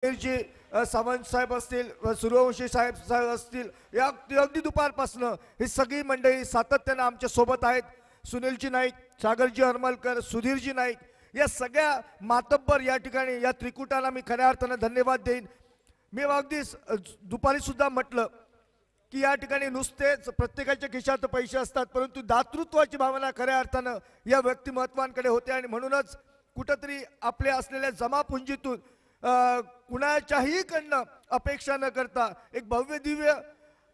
जी सावंत साहेब असतील, सूर्यवंशी साहेब असतील, या अगदी दुपारपासून ही सगळी मंडळी सातत्याने आमच्या सोबत आहेत. सुनीलजी नाईक, सागरजी हरमलकर, सुधीरजी नाईक, या सगळ्या मातब्बर या ठिकाणी या त्रिकुटाला मी खऱ्या अर्थाने धन्यवाद देईन. मी अगदी दुपारी सुद्धा म्हटलं की या ठिकाणी नुसतेच प्रत्येकाच्या खिशात पैसे असतात, परंतु दातृत्वाची भावना खऱ्या अर्थानं या व्यक्तिमत्वांकडे होते आणि म्हणूनच कुठंतरी आपल्या असलेल्या जमापुंजीतून कुणाच्याही कडनं अपेक्षा न करता एक भव्य दिव्य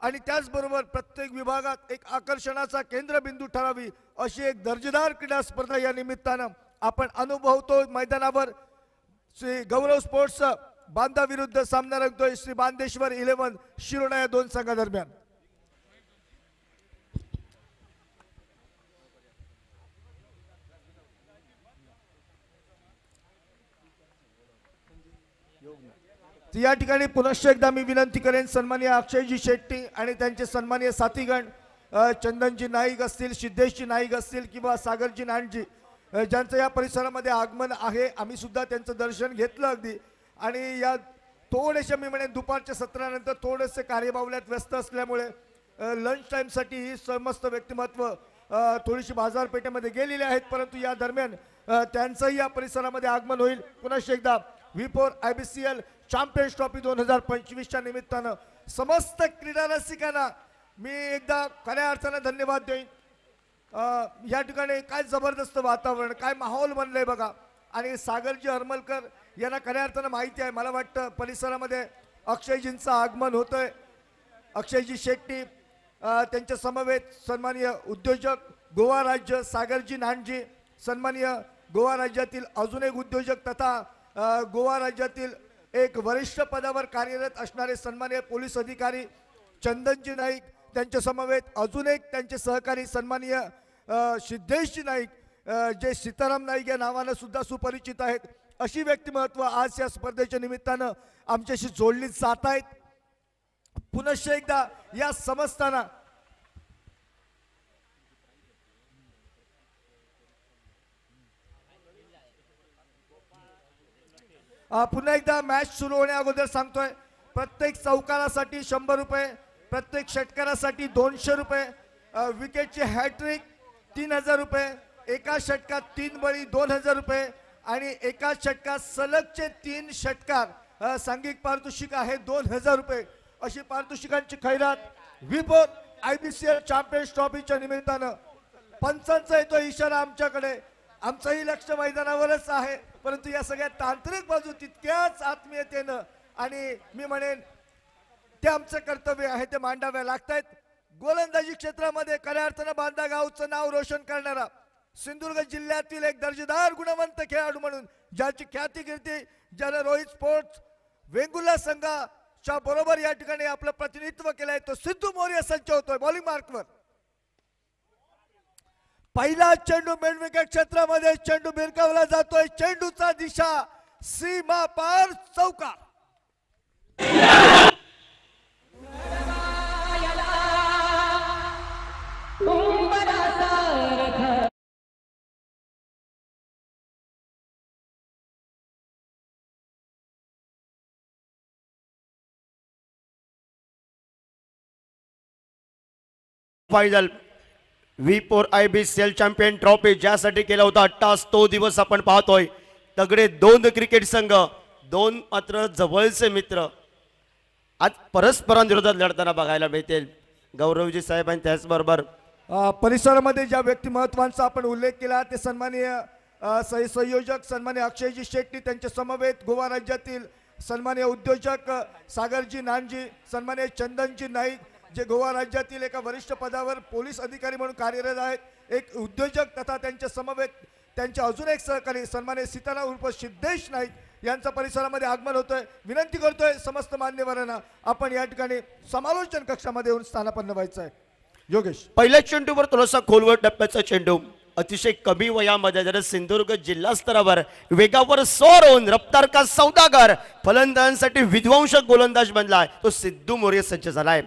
आणि त्याचबरोबर प्रत्येक विभागात एक आकर्षणाचा केंद्रबिंदू ठरावी अशी एक दर्जेदार क्रीडा स्पर्धा या निमित्तानं आपण अनुभवतो. मैदानावर श्री गौरव स्पोर्ट्स बांदा विरुद्ध सामना रंगतोय श्री बांदेश्वर 11 शिरोडा या दोन संघादरम्यान. या ठिकाणी पुनश्च एकदा मी विनंती करेन सन्माननीय अक्षयजी शेट्टी आणि त्यांचे सन्माननीय साथीगण चंदनजी नाईक असतील, सिद्धेशजी नाईक असतील किंवा सागरजी नानजी ज्यांचं या परिसरामध्ये आगमन आहे. आम्ही सुद्धा त्यांचं दर्शन घेतलं अगदी. आणि या थोडेसे मी म्हणेन दुपारच्या सत्रानंतर थोडेसे कार्यबाहुल्यात व्यस्त असल्यामुळे लंच टाईमसाठी ही समस्त व्यक्तिमत्व थोडीशी बाजारपेठेमध्ये गेलेली आहेत, परंतु या दरम्यान त्यांचंही या परिसरामध्ये आगमन होईल. पुनश्च एकदा V4 IBCL चॅम्पियन्स ट्रॉफी 2025च्या निमित्तानं समस्त क्रीडा रसिकांना मी एकदा खऱ्या अर्थानं धन्यवाद देईन. या ठिकाणी काय जबरदस्त वातावरण, काय माहोल बनलंय बघा. आणि सागरजी हरमलकर यांना खऱ्या अर्थानं माहिती आहे, मला वाटतं परिसरामध्ये अक्षयजींचं आगमन होतंय. अक्षयजी शेट्टी त्यांच्या समवेत सन्माननीय उद्योजक गोवा राज्य सागरजी नानजी, सन्माननीय गोवा राज्यातील अजून एक उद्योजक तथा गोवा राज्यातील एक वरिष्ठ पदावर कार्यरत असणारे सन्माननीय पोलीस अधिकारी चंदनजी नाईक, त्यांच्या समवेत अजून एक त्यांचे सहकारी सन्माननीय सिद्धेशजी नाईक जे सीताराम नाईक या नावानं सुद्धा सुपरिचित आहेत. अशी व्यक्तिमत्व आज या स्पर्धेच्या निमित्तानं आमच्याशी जोडली जात आहेत. पुनश्च एकदा या समस्तांना पुन्हा एकदा मॅच सुरू होण्या अगोदर सांगतोय, प्रत्येक चौकारासाठी 100 रुपये, प्रत्येक षटकारासाठी 200 रुपये, विकेटची हॅट्रिक 3000 रुपये, एका षटकात 3 बळी 2000 रुपये आणि एका षटकात सलगचे 3 षटकार सांघिक पारितोषिक आहे 2000 रुपये. अशी पारितोषिकांची खैरात V4 IBCL चॅम्पियन्स ट्रॉफीच्या निमित्तानं. पंचांचा येतो इशारा आमच्याकडे, आमचंही लक्ष मैदानावरच आहे, परंतु या सगळ्या तांत्रिक बाजू तितक्याच आत्मीयतेनं आणि मी म्हणेन ते आमचं कर्तव्य आहे ते मांडाव्या लागतायत. गोलंदाजी क्षेत्रामध्ये खऱ्या अर्थानं बांदा गावचं नाव रोशन करणारा सिंधुदुर्ग जिल्ह्यातील एक दर्जेदार गुणवंत खेळाडू म्हणून ज्याची ख्याती कीर्ती ज्याने रोहित स्पोर्ट्स वेंगुर्ला संघाच्या बरोबर या ठिकाणी आपलं प्रतिनिधित्व केलंय तो सिद्धू मोर्या संच होतोय बॉलिंग मार्कवर. पहिला चेंडू मिड विकेट क्षेत्रामध्ये चेंडू भिरकावला जातोय, चेंडूचा दिशा सीमा पार चौकार. Final V4 IBCL champion trophy ज्यासाठी केला होता अट्टास तो दिवस आपण पाहतोय. तगडे 2 क्रिकेट संघ, 2 मात्र जवळचे मित्र आज परस्परांविरोधात लढताना बघायला मिळतील. गौरवजी साहेब आणि त्याचबरोबर परिसरामध्ये ज्या व्यक्तिमत्वांचा आपण उल्लेख केला ते सन्माननीय संयोजक सन्माननीय अक्षयजी शेट्टी, त्यांच्या समवेत गोवा राज्यातील सन्माननीय उद्योजक सागरजी नानजी, सन्माननीय चंदनजी नाईक जे गोवा राज्यातील एका वरिष्ठ पदावर पोलीस अधिकारी म्हणून कार्यरत आहेत, एक उद्योजक तथा त्यांच्या समवेत त्यांचे अजून एक सहकारी सन्माननीय सीताराम उर्फ सिद्धेश नाईक यांचा परिसरामध्ये आगमन होतोय. विनंती करतोय समस्त मान्यवरांना आपण या ठिकाणी समालोचन कक्षामध्ये येऊन स्थानापन्न व्हायचं आहे. योगेश, पहिल्या चेंडूवर थोडासा खोलवर टप्प्याचा चेंडू अतिशय कमी वयामध्ये जर सिंधुदुर्ग जिल्हा स्तरावर वेगावर सोर होऊन रफ्तार का सौदागर फलंदाजांसाठी विध्वंसक गोलंदाज बनलाय तो सिद्धू मोर्या सज्ज झालाय.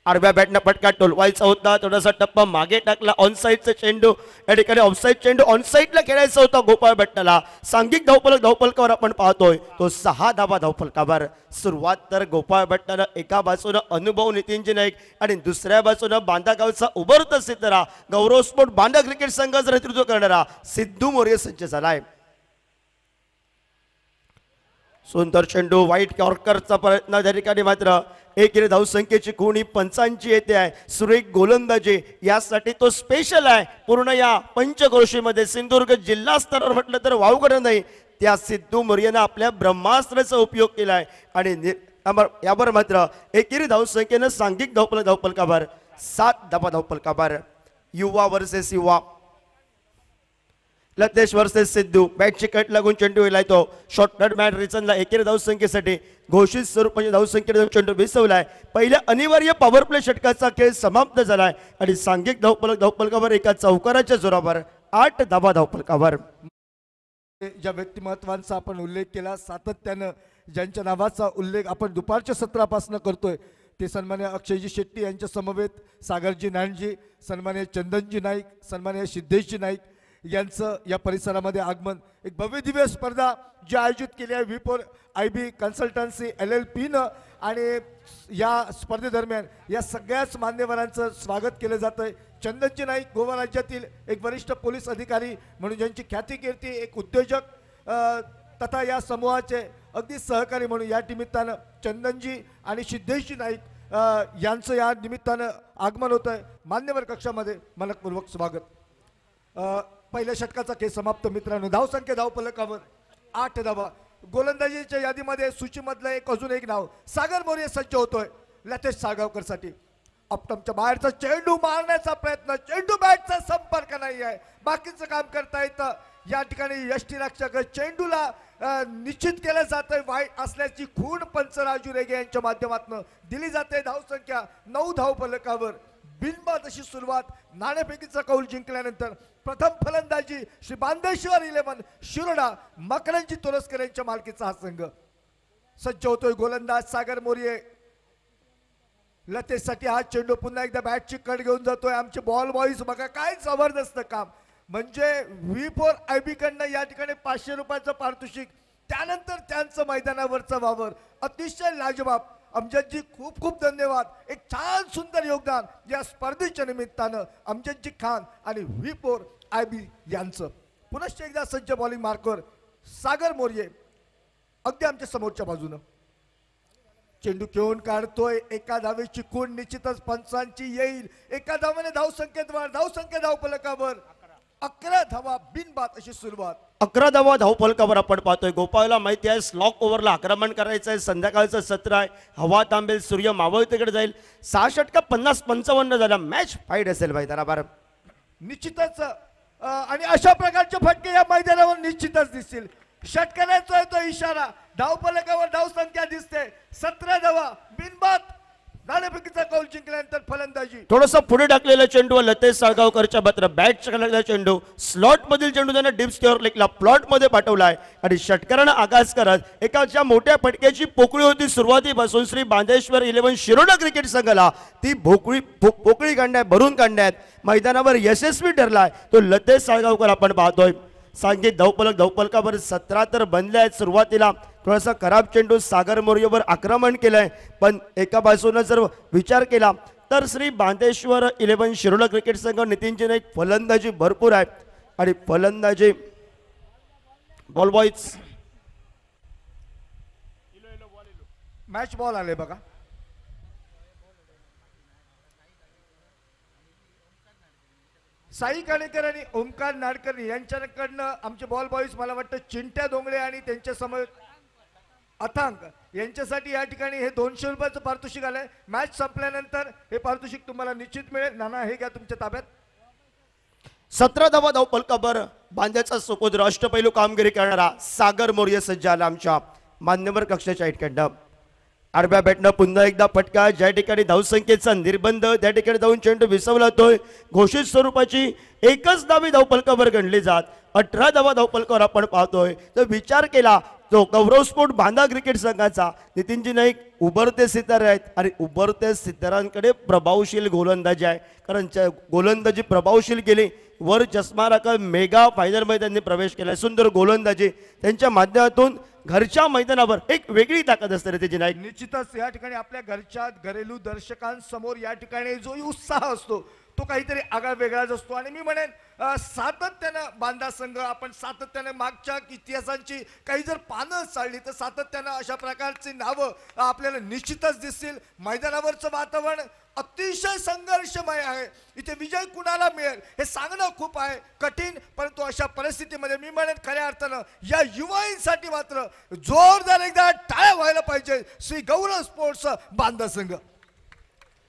आडव्या बॅटनं फटका टोलवायचा होता, थोडासा टप्पा मागे टाकला. ऑनसाईडचा चेंडू या ठिकाणी ऑफसाईड चेंडू ऑनसाईडला खेळायचा होता गोपाळ बॅटला. सांघिक धावफलकावर आपण पाहतोय तो 6 धावा धावफलकावर. सुरुवात तर गोपाळ बॅटनं एका बाजूनं अनुभव नितीनजी नाईक आणि दुसऱ्या बाजूनं बांदागावचा उभरता सिद्धरा गौरव स्पोर्ट बांदा क्रिकेट संघाचं नेतृत्व करणारा सिद्धू मोरे सज्ज झालाय. सुंदर चेंडू वाईट यॉर्करचा प्रयत्न त्या ठिकाणी मात्र एकेरी धावसंख्येची कोणी 85 येते आहे. सुरेख गोलंदाजी यासाठी तो स्पेशल आहे. पूर्ण या पंचक्रोशीमध्ये सिंधुदुर्ग जिल्हा स्तरावर म्हटलं तर वावगड नाही त्या सिद्धू मोरेनं आपल्या ब्रह्मास्त्राचा उपयोग केला आहे आणि यावर मात्र एकेरी धावसंख्येनं सांघिक धावफलकावर 7 धावा धावफलकावर. युवा वर्सेस युवा लतेश वर्सेस सिद्धू. बॅटची कट लागून चेंडू वेलाय तो शॉर्ट मॅट रिचनला एकेरी धावसंख्येसाठी घोषित स्वरूपाची धावसंख्येने चेंडू बेसवलाय. पहिल्या अनिवार्य पॉवर प्ले षटकाचा खेळ समाप्त झालाय आणि सांघिक धावफलकावर एका चौकाराच्या जोरावर 8 धावा धावफलकावर. ज्या व्यक्तिमत्वांचा आपण उल्लेख केला सातत्यानं ज्यांच्या नावाचा उल्लेख आपण दुपारच्या सत्रापासून करतोय ते सन्मान्य अक्षयजी शेट्टी यांच्या समवेत सागरजी नानजी, सन्मान्य चंदनजी नाईक, सन्मान्य सिद्धेशजी नाईक यांचं या परिसरामध्ये आगमन. एक भव्य दिव्य स्पर्धा जी आयोजित केली आहे V4IB कन्सल्टन्सी LLPनं आणि या स्पर्धेदरम्यान या सगळ्याच मान्यवरांचं स्वागत केलं जातं आहे. चंदनजी नाईक गोवा राज्यातील एक वरिष्ठ पोलीस अधिकारी म्हणून ज्यांची ख्याती कीर्ती, एक उद्योजक तथा या समूहाचे अगदी सहकारी म्हणून या निमित्तानं चंदनजी आणि सिद्धेशजी नाईक यांचं या निमित्तानं आगमन होतं आहे. मान्यवर कक्षामध्ये मनपूर्वक स्वागत. पहिल्या षटकाचा खेळ समाप्त मित्रांनो. धावसंख्या धावफलकावर 8 धावा. गोलंदाजीच्या यादीमध्ये सूचीमधलं अजून एक नाव सागर मोरे सज्ज होतोय लतेश साळगावकरसाठी. अपटमच्या बाहेरचा चेंडू मारण्याचा प्रयत्न, चेंडू बॅटचा संपर्क नाही आहे, बाकीचं काम करता येतं. या ठिकाणी यष्टीरक्षक चेंडूला निश्चित केलं जातंय वाईट असल्याची खूण पंच राजू रेगे यांच्या माध्यमातून दिली जाते. धावसंख्या 9 धावफलकावर. बिनबाद अशी सुरुवात. नाणेफेकीचा कौल जिंकल्यानंतर प्रथम फलंदाजी श्री बांदेश्वर 11 शिरोडा मकरंजी तोरसकर यांच्या मालकीचा हा संघ सज्ज होतोय. गोलंदाज सागर मोरे लतेशसाठी हा चेंडू पुन्हा एकदा बॅटची कट घेऊन जातोय. आमचे बॉल बॉईज बघा काय जबरदस्त काम. म्हणजे V4IB कडनं या ठिकाणी 500 रुपयाचं पारितोषिक, त्यानंतर त्यांचं मैदानावरचा वावर अतिशय लाजवाब. अमजदजी खूप खूप धन्यवाद. एक छान सुंदर योगदान या स्पर्धेच्या निमित्तानं अमजदजी खान आणि V4IB यांचं. पुनश्च एकदा सज्ज बॉलिंग मार्कर सागर मोरे अगदी आमच्या समोरच्या बाजूनं चेंडू खेळून काढतोय. एका धावेची खूण निश्चितच पंचांची येईल. एका धावेने धावसंख्येत वाढ. धावसंख्या धावफलकावर 11 धावा बिनबाद अशी सुरुवात. 11 धावा धावफलकावर आपण पाहतोय. गोपाळला माहिती आहे स्लॉक ओव्हरला आक्रमण करायचं आहे. संध्याकाळचं सत्र आहे. हवा तांबेल, सूर्य मावळतीकडे जाईल. 6 षटका 50-55 झाला. मॅच फाईट असेल मैदानावर निश्चितच. आणि अशा प्रकारचे फटके या मैदानावर निश्चितच दिसतील. षटकाराचा आहे तो इशारा. धावफलकावर धावसंख्या दिसते 17 धावा बिनबाद. नाणेफेकीचा कौल जिंकल्यानंतर फलंदाजी. थोडंसं पुढे टाकलेला चेंडू लतेश साळगावकरच्या मात्र बॅटच्या लागलेला चेंडू स्लॉट मधील चेंडू त्याने डीप स्क्वेअर लेगला प्लॉट मध्ये पाठवलाय आणि षटकारानं आगाज करत एकाच्या मोठ्या फटक्याची पोकळी होती सुरुवातीपासून श्री बांदेश्वर 11 शिरोडा क्रिकेट संघाला ती पोकळी काढण्यात भरून काढण्यात मैदानावर यशस्वी ठरलाय तो लतेश साळगावकर आपण पाहतोय. सांघिक धावफलकावर 17 तर बनले आहेत. सुरुवातीला थोडासा खराब चेंडू सागर मोरेवर आक्रमण केलंय, पण एका बाजूने जर विचार केला तर श्री बांदेश्वर 11 शिरोडा क्रिकेट संघ नितीनजी नाईक फलंदाजी भरपूर आहे आणि फलंदाजी बॉल बॉईज मॅच बॉल आले बघा. साई काणेकर आणि ओमकार नाडकर यांच्याकडनं आमचे बॉल बॉईज मला वाटतं चिंट्या डोंगरे आणि त्यांच्या समोर अथांक यांच्यासाठी या ठिकाणी हे 200 रुपयाचं पारितोषिक आलंय. मॅच संपल्यानंतर हे पारितोषिक तुम्हाला निश्चित मिळेल. नाना हे घ्या तुमच्या ताब्यात. 17 धावा धावफलकावर बांद्याचा सुपुत्र अष्टपैलू कामगिरी करणारा सागर मोरे सज्ज आला आमच्या मान्यवर कक्षाच्या इकडनं. आडव्या बॅटनं पुन्हा एकदा फटका. ज्या ठिकाणी धावसंख्येचा निर्बंध त्या ठिकाणी जाऊन चेंडू विसवला जातोय. घोषित स्वरूपाची एकच धावी धावफलकावर गणली जात. 18 धावा धावफलकावर आपण पाहतोय. तर विचार केला जो गौरव स्पोर्ट बांधा क्रिकेट संघाचा नितीनजी नाईक उभरते सितारे आहेत आणि उभरते सितारांकडे प्रभावशील गोलंदाजी आहे, कारण गोलंदाजी प्रभावशील केली, वर चष्मा राखत मेगा फायनलमध्ये त्यांनी प्रवेश केला. सुंदर गोलंदाजी त्यांच्या माध्यमातून घरच्या मैदानावर एक वेगळी ताकद असते नितीनजी नाईक. निश्चितच या ठिकाणी आपल्या घरच्या घरेलू दर्शकांसमोर या ठिकाणी जो उत्साह असतो तो काहीतरी आगळा वेगळाच असतो. आणि मी म्हणेन सातत्यानं बांधा संघ आपण सातत्याने मागच्या इतिहासांची काही जर पानं चालली तर सातत्यानं अशा प्रकारची नावं आपल्याला निश्चितच दिसतील. मैदानावरचं वातावरण अतिशय संघर्षमय आहे. इथे विजय कुणाला मिळेल हे सांगणं खूप आहे कठीण, परंतु अशा परिस्थितीमध्ये मी म्हणेन खऱ्या अर्थानं या युवांसाठी मात्र जोरदार एकदा टाळ्या व्हायला पाहिजे. श्री गौरव स्पोर्ट्स बांधा संघ.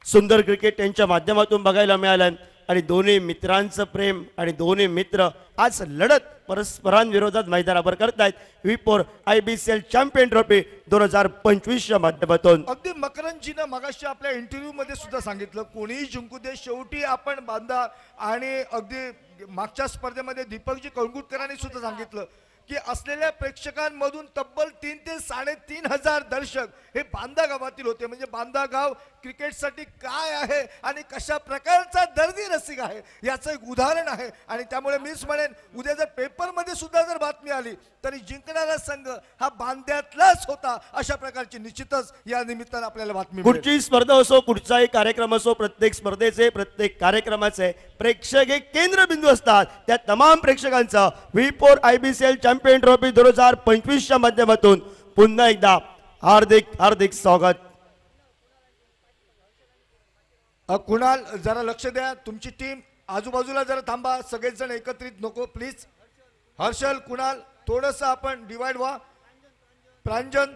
सुंदर क्रिकेट त्यांच्या माध्यमातून बघायला मिळालं आणि दोन्ही मित्रांचं प्रेम आणि दोन्ही मित्र आज लढत परस्परांविरोधात मैदानावर करतायत. V4 IBCL चॅम्पियन ट्रॉफी 2025च्या माध्यमातून. अगदी मकरंदजीनं मगाशी आपल्या इंटरव्ह्यू मध्ये सुद्धा सांगितलं कोणीही जिंकू दे शेवटी आपण बांधा. आणि अगदी मागच्या स्पर्धेमध्ये दीपकजी कळंगुटकरांनी सुद्धा सांगितलं की असलेल्या प्रेक्षकांमधून तब्बल 3 ते 3.5 हजार दर्शक हे बांधा गावातील होते. म्हणजे बांधा गाव क्रिकेटसाठी काय आहे आणि कशा प्रकारचा दर्दी रसिक आहे याचं एक उदाहरण आहे. आणि त्यामुळे मीच म्हणेन उद्या जर पेपरमध्ये सुद्धा जर बातमी आली तरी जिंकणारा संघ हा बांध्यातलाच होता अशा प्रकारची निश्चितच या निमित्तानं आपल्याला बातमी मिळेल. कुठची स्पर्धा असो कुठचाही कार्यक्रम असो प्रत्येक स्पर्धेचे प्रत्येक कार्यक्रमाचे प्रेक्षक हे केंद्रबिंदू असतात. त्या तमाम प्रेक्षकांचा V4 IBCL चॅम्पियन ट्रॉफी 2025च्या माध्यमातून पुन्हा एकदा हार्दिक हार्दिक स्वागत. कुणाल जरा लक्ष द्या, तुमची टीम आजूबाजूला जरा थांबा, सगळेच जण एकत्रित नको प्लीज. हर्षल कुणाल थोडंसं आपण डिवाइड व्हा. प्रांजन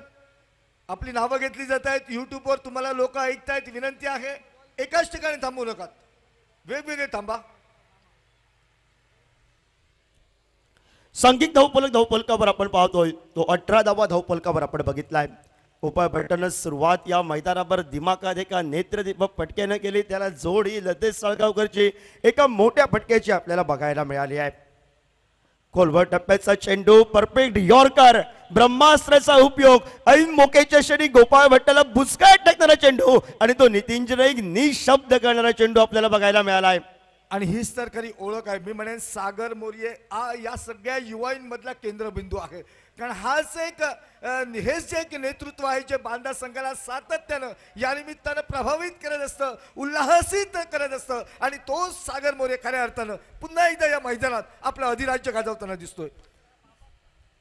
आपली नावं घेतली जात आहेत, युट्यूबवर तुम्हाला लोक ऐकतायत, विनंती आहे एकाच ठिकाणी थांबू नका, वेगवेगळे थांबा. सांघिक धावफलकावर आपण पाहतोय तो 18वा धावफलकावर आपण बघितलाय. गोपाळ भट्टनं सुरुवात या मैदानावर दिमाखात एका नेत्रदीपक फटक्यानं केली, त्याला जोड ही लतेश साळगावकरची एका मोठ्या फटक्याची आपल्याला बघायला मिळाली आहे. खोलवर टप्प्याचा चेंडू परफेक्ट यॉर्कर, ब्रह्मास्त्राचा उपयोग, ऐन मोकेच्या क्षणी गोपाळ भट्टला बुचकाट टाकणारा चेंडू आणि तो नितीन नाईक निशब्द करणारा चेंडू आपल्याला बघायला मिळाला आहे. आणि हीच तर खरी ओळख आहे. मी म्हणेन सागर मोर्ये या सगळ्या युवांमधला केंद्रबिंदू आहे. कारण हाच एक हेच जे एक नेतृत्व आहे जे बांधा संघाला सातत्यानं या निमित्तानं प्रभावित करत असतं, उल्हासित करत असतं. आणि तो सागर मोरे खऱ्या अर्थानं पुन्हा एकदा या मैदानात आपलं अधिराज्य गाजवताना दिसतोय.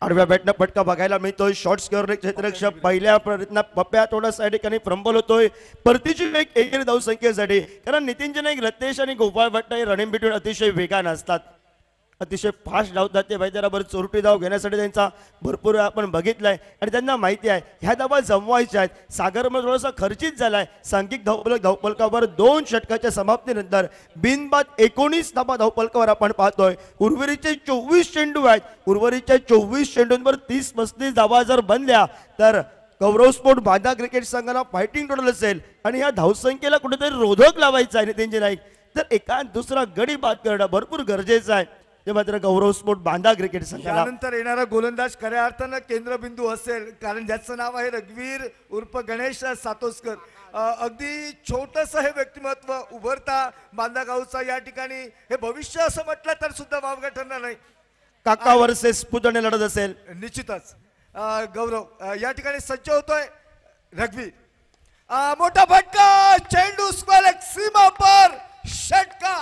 आडव्या बॅटनं फटका बघायला मिळतोय. शॉर्ट स्कोअर क्षेत्ररक्षक पहिल्या प्रयत्नात पप्प्या थोडासा ठिकाणी फ्रंबल होतोय परतीची एक एकेरी धावसंख्येसाठी, कारण नितीन नाईक, रत्नेश आणि गोपाळ भट्ट हे रनिंग बिटवीन अतिशय वेगान असतात, अतिशय फास्ट धावतात. ते मैदानावर चोरटी धाव घेण्यासाठी त्यांचा भरपूर आपण बघितलाय आणि त्यांना माहिती आहे ह्या धावा जमवायच्या आहेत. सागरमध्ये थोडासा खर्चित झालाय. सांघिक धावफलकावर 2 षटकाच्या समाप्तीनंतर बिनबाद 19 धावा धावफलकावर आपण पाहतोय. उर्वरितचे 24 चेंडू आहेत. उर्वरितच्या 24 चेंडूंवर 30-35 धावा जर बनल्या तर गौरव स्पोर्ट बांधा क्रिकेट संघाला फायटिंग टोटल असेल आणि ह्या धावसंख्येला कुठेतरी रोधक लावायचा आहे नितीन नाईक. तर एका दुसरा गडी बाद करणं भरपूर गरजेचं आहे. ते मात्र गौरव स्पोर्ट बांधा क्रिकेट संघाला त्यानंतर येणारा गोलंदाज खऱ्या अर्थानं केंद्रबिंदू असेल, कारण ज्याचं नाव आहे रघुवीर उर्फ गणेश सातोसकर. अगदी छोटंसं हे व्यक्तिमत्व उभरता बांधा गावचा या ठिकाणी हे भविष्य असं म्हटलं तर सुद्धा वावगा ठरणार नाही. काका वर्सेस पुतणे लढत असेल निश्चितच. गौरव या ठिकाणी सज्ज होतोय. रघुवीर मोठा फटका, चेंडू स्क्वेअर सीमा पर षटका.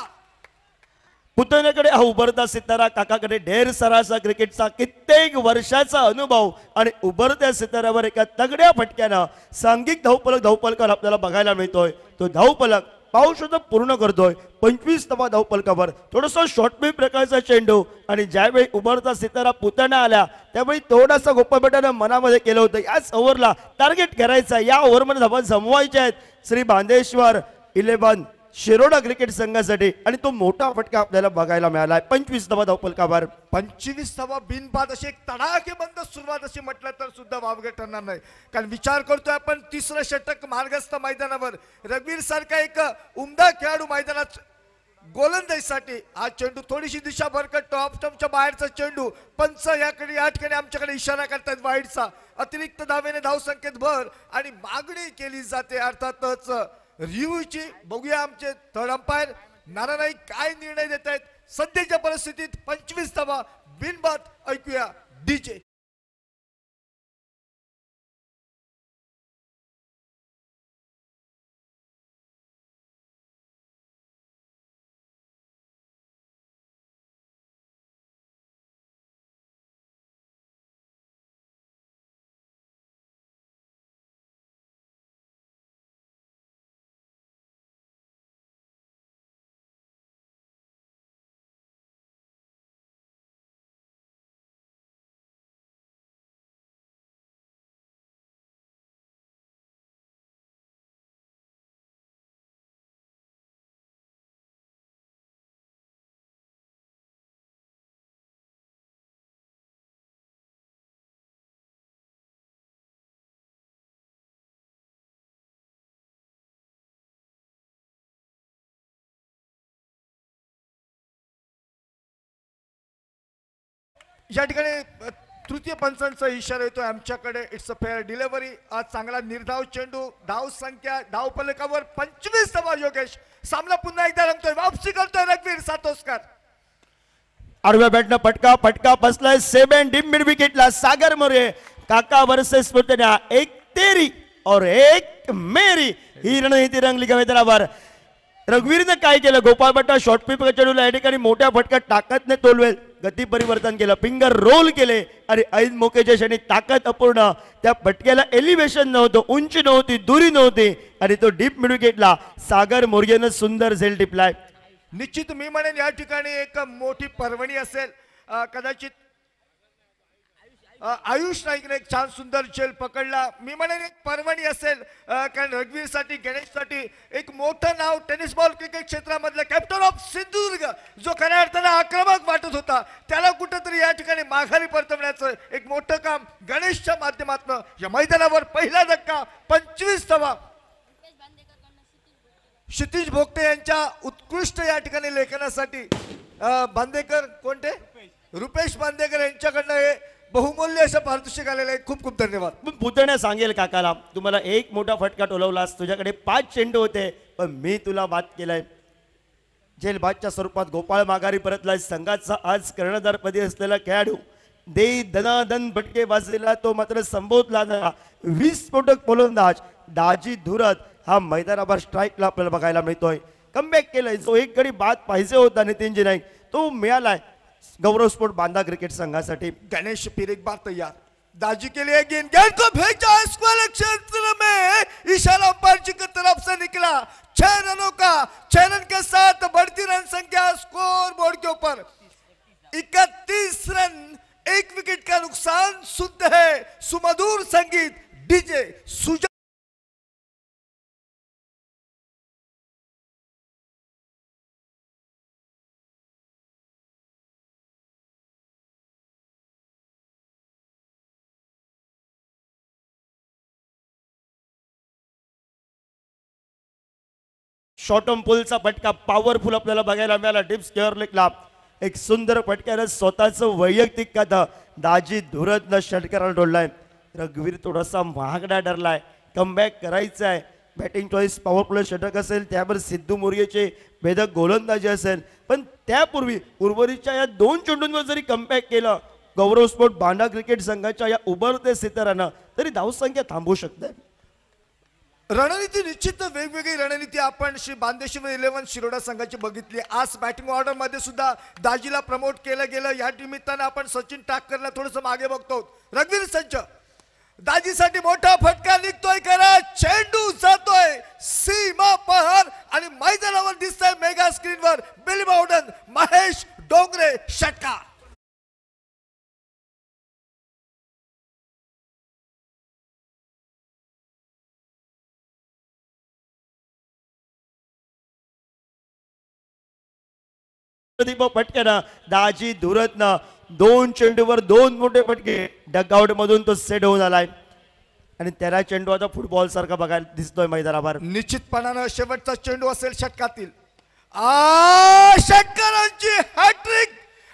पुतण्याकडे हा उभरता सितारा, काकाकडे ढेर सरासा क्रिकेटचा कित्येक वर्षाचा अनुभव आणि उभरत्या सिताऱ्यावर एका तगड्या फटक्यानं सांघिक धावफलकावर आपल्याला बघायला मिळतोय. तो धावफलक पाऊस सुद्धा पूर्ण करतोय. 25वा धावफलकावर थोडासा शॉर्टबी प्रकारचा चेंडू आणि ज्यावेळी उभरता सितारा पुतण्या आल्या त्यावेळी थोडासा गोपाळ भट्टानं मनामध्ये केलं होतं याच ओव्हरला टार्गेट करायचा, या ओव्हरमध्ये धावा जमवायच्या आहेत श्री बांधेश्वर 11 शिरोडा क्रिकेट संघासाठी आणि तो मोठा फटका आपल्याला बघायला मिळाला. 25वा धावफलकावर 25वा बिनबाद अशी एक तडाखेबंद सुरुवात अशी म्हटलं तर सुद्धा वावगे ठरणार नाही. कारण विचार करतोय आपण 3रं षटक मार्गस्थ मैदानावर रघुवीर सारखा एक उमदा खेळाडू मैदानात गोलंदाजीसाठी हा चेंडू थोडीशी दिशा भरकटतो, ऑफ स्टंपच्या बाहेरचा चेंडू. पंच या ठिकाणी आमच्याकडे इशारा करतात वाईडचा. अतिरिक्त धावेने धावसंख्येत भर आणि मागणी केली जाते अर्थातच रिव्ह्यूची. बघूया आमचे थर्ड अंपायर नारायण काय निर्णय देत आहेत सध्याच्या परिस्थितीत. 25 धावा बिनबाद. ऐकूया डीजे. या ठिकाणी तृतीय पंचांचा इशारा येतोय आमच्याकडे. It's a fair delivery. आज चांगला निर्धाव चेंडू. धाव संख्या धाव फलकावर 25 धावा. योगेश सामना पुन्हा एकदा रंगतोय. वापसी करतोय रघुवीर सातोस्कर. आडव्या बॅटनं फटका बसलाय 7 डीप मिड विकेटला. सागर मोरे काका वर्सेस पुतण्या. एक तेरी और एक मेरी ही रणनीती रंगली का मैदानावर. रघुवीरनं काय केलं, गोपाळ भट्टा शॉर्ट पिप चेंडूला या ठिकाणी मोठ्या फटक्यात ताकदने तोलवेल गती परिवर्तन केलं, फिंगर रोल केले आणि ऐन मोकेच्या क्षणी ताकद अपूर्ण. त्या फटक्याला एलिव्हेशन नव्हतं, उंची नव्हती, दुरी नव्हती आणि तो डीप मिड विकेटला सागर मोर्गेनं सुंदर झेल टिपलाय. निश्चित मी म्हणेन या ठिकाणी एक मोठी पर्वणी असेल. कदाचित आयुष नाईकने एक छान सुंदर झेल पकडला. मी म्हणेन एक पर्वणी असेल कारण रघुवीरसाठी गणेशसाठी एक मोठं नाव टेनिस बॉल क्रिकेट क्षेत्रामधलं कॅप्टन ऑफ सिंधुदुर्ग जो खऱ्या अर्थानं आक्रमक वाटत होता त्याला कुठंतरी या ठिकाणी माघारी परतवण्याचं एक मोठं काम गणेशच्या माध्यमातून या मैदानावर. पहिला धक्का 25 धावा. क्षितिज भोगटे यांच्या उत्कृष्ट या ठिकाणी लेखनासाठी बांदेकर कोणते रुपेश बांदेकर यांच्याकडनं हे बहुमूल्य असं पारितोषिक आलेलं आहे. खूप खूप धन्यवाद. पुतण्या सांगेल काकाला तुम्हाला एक मोठा फटका टोलवलास, तुझ्याकडे 5 चेंडू होते पण मी तुला बाद केलाय. जेलबादच्या स्वरूपात गोपाळ माघारी परतलाय. संघाचा आज कर्णधारपदी असलेला खेळाडू दे दनादन फटके वाजलेला तो मात्र संबोधला ना 20 स्फोटक गोलंदाज दाजी धुरत हा मैदानावर स्ट्राईकला आपल्याला बघायला मिळतोय. कमबॅक केलाय. जो एक गडी बाद पाहिजे होता नितीनजी नाईक तो मिळालाय गौरव स्पोर्ट बांदा क्रिकेट संघासाठी. गणेश फिर एक बार तैयार. दाजी के लिए गेंद को भेजा स्क्वायर क्षेत्र में. इशारा अंपायर की तरफ से निकला. 6 रनों का 6 रन के साथ बढ़ती रन संख्या स्कोर बोर्ड के ऊपर 31 रन. 1 विकेट का नुकसान. शुद्ध है सुमधुर संगीत डीजे सुजा. शॉर्टम पुलचा फटका पॉवरफुल आपल्याला बघायला मिळाला. डिप्स केअर लेकला एक सुंदर फटक्यानं स्वतःचं वैयक्तिक कथा दाजी धुरतनं षटकाराला डोललाय. रघुवीर थोडासा महागडा डरलाय. कमबॅक करायचा आहे. बॅटिंग चॉईस पॉवरफुल षटक असेल त्यावर सिद्धू मोर्गेचे भेदक गोलंदाजी असेल पण त्यापूर्वी उर्वरितच्या या 2 चेंडूंवर जरी कमबॅक केलं गौरव स्पोर्ट बांडा क्रिकेट संघाच्या या उभरते सितारानं तरी धावसंख्या थांबवू शकते. रणनीती निश्चित वेगवेगळी रणनीती आपण श्री बांदेश्वर 11 शिरोडा संघाची बघितली. आज बॅटिंग ऑर्डर मध्ये सुद्धा दाजीला प्रमोट केलं गेलं. या निमित्तानं आपण सचिन टाकरला थोडंसं मागे बघतो. रघुवीर सज्ज. दाजीसाठी मोठा फटका निघतोय करा. चेंडू जातोय सीमा पहार आणि मैदानावर दिसतंय मेगा स्क्रीनवर बिली बाउडन महेश डोंगरे षटकार. फटक्यानं दाजी धुरतनं 2 चेंडूवर 2 मोठे फटके डगआउट मधून तो सेट होऊन आलाय आणि त्याला चेंडू आता फुटबॉल सारखा बघायला दिसतोय मैदानावर. निश्चितपणानं शेवटचा चेंडू असेल षटकातील. षटकारांची हॅट्रिक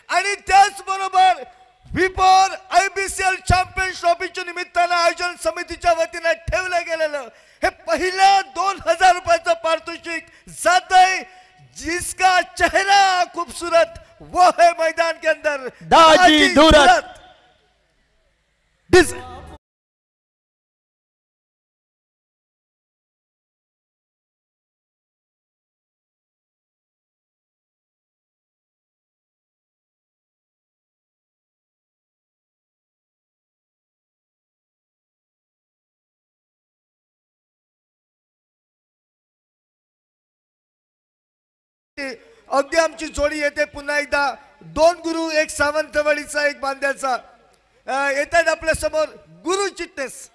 आणि त्याचबरोबर विपोर IBCL चॅम्पियन ट्रॉफीच्या निमित्तानं आयोजन समितीच्या वतीने ठेवलं गेलेलं हे पहिलं 2000 रुपयाचं पारितोषिक जात आहे. जिसका चेहरा खूबसूरत वो है मैदान के अंदर दाजी धुरत. अगदी आमची जोडी येते पुन्हा एकदा. 2 गुरु, एक सावंतवाडीचा, एक बांद्याचा. येतात आपल्या समोर गुरु चिटणीस.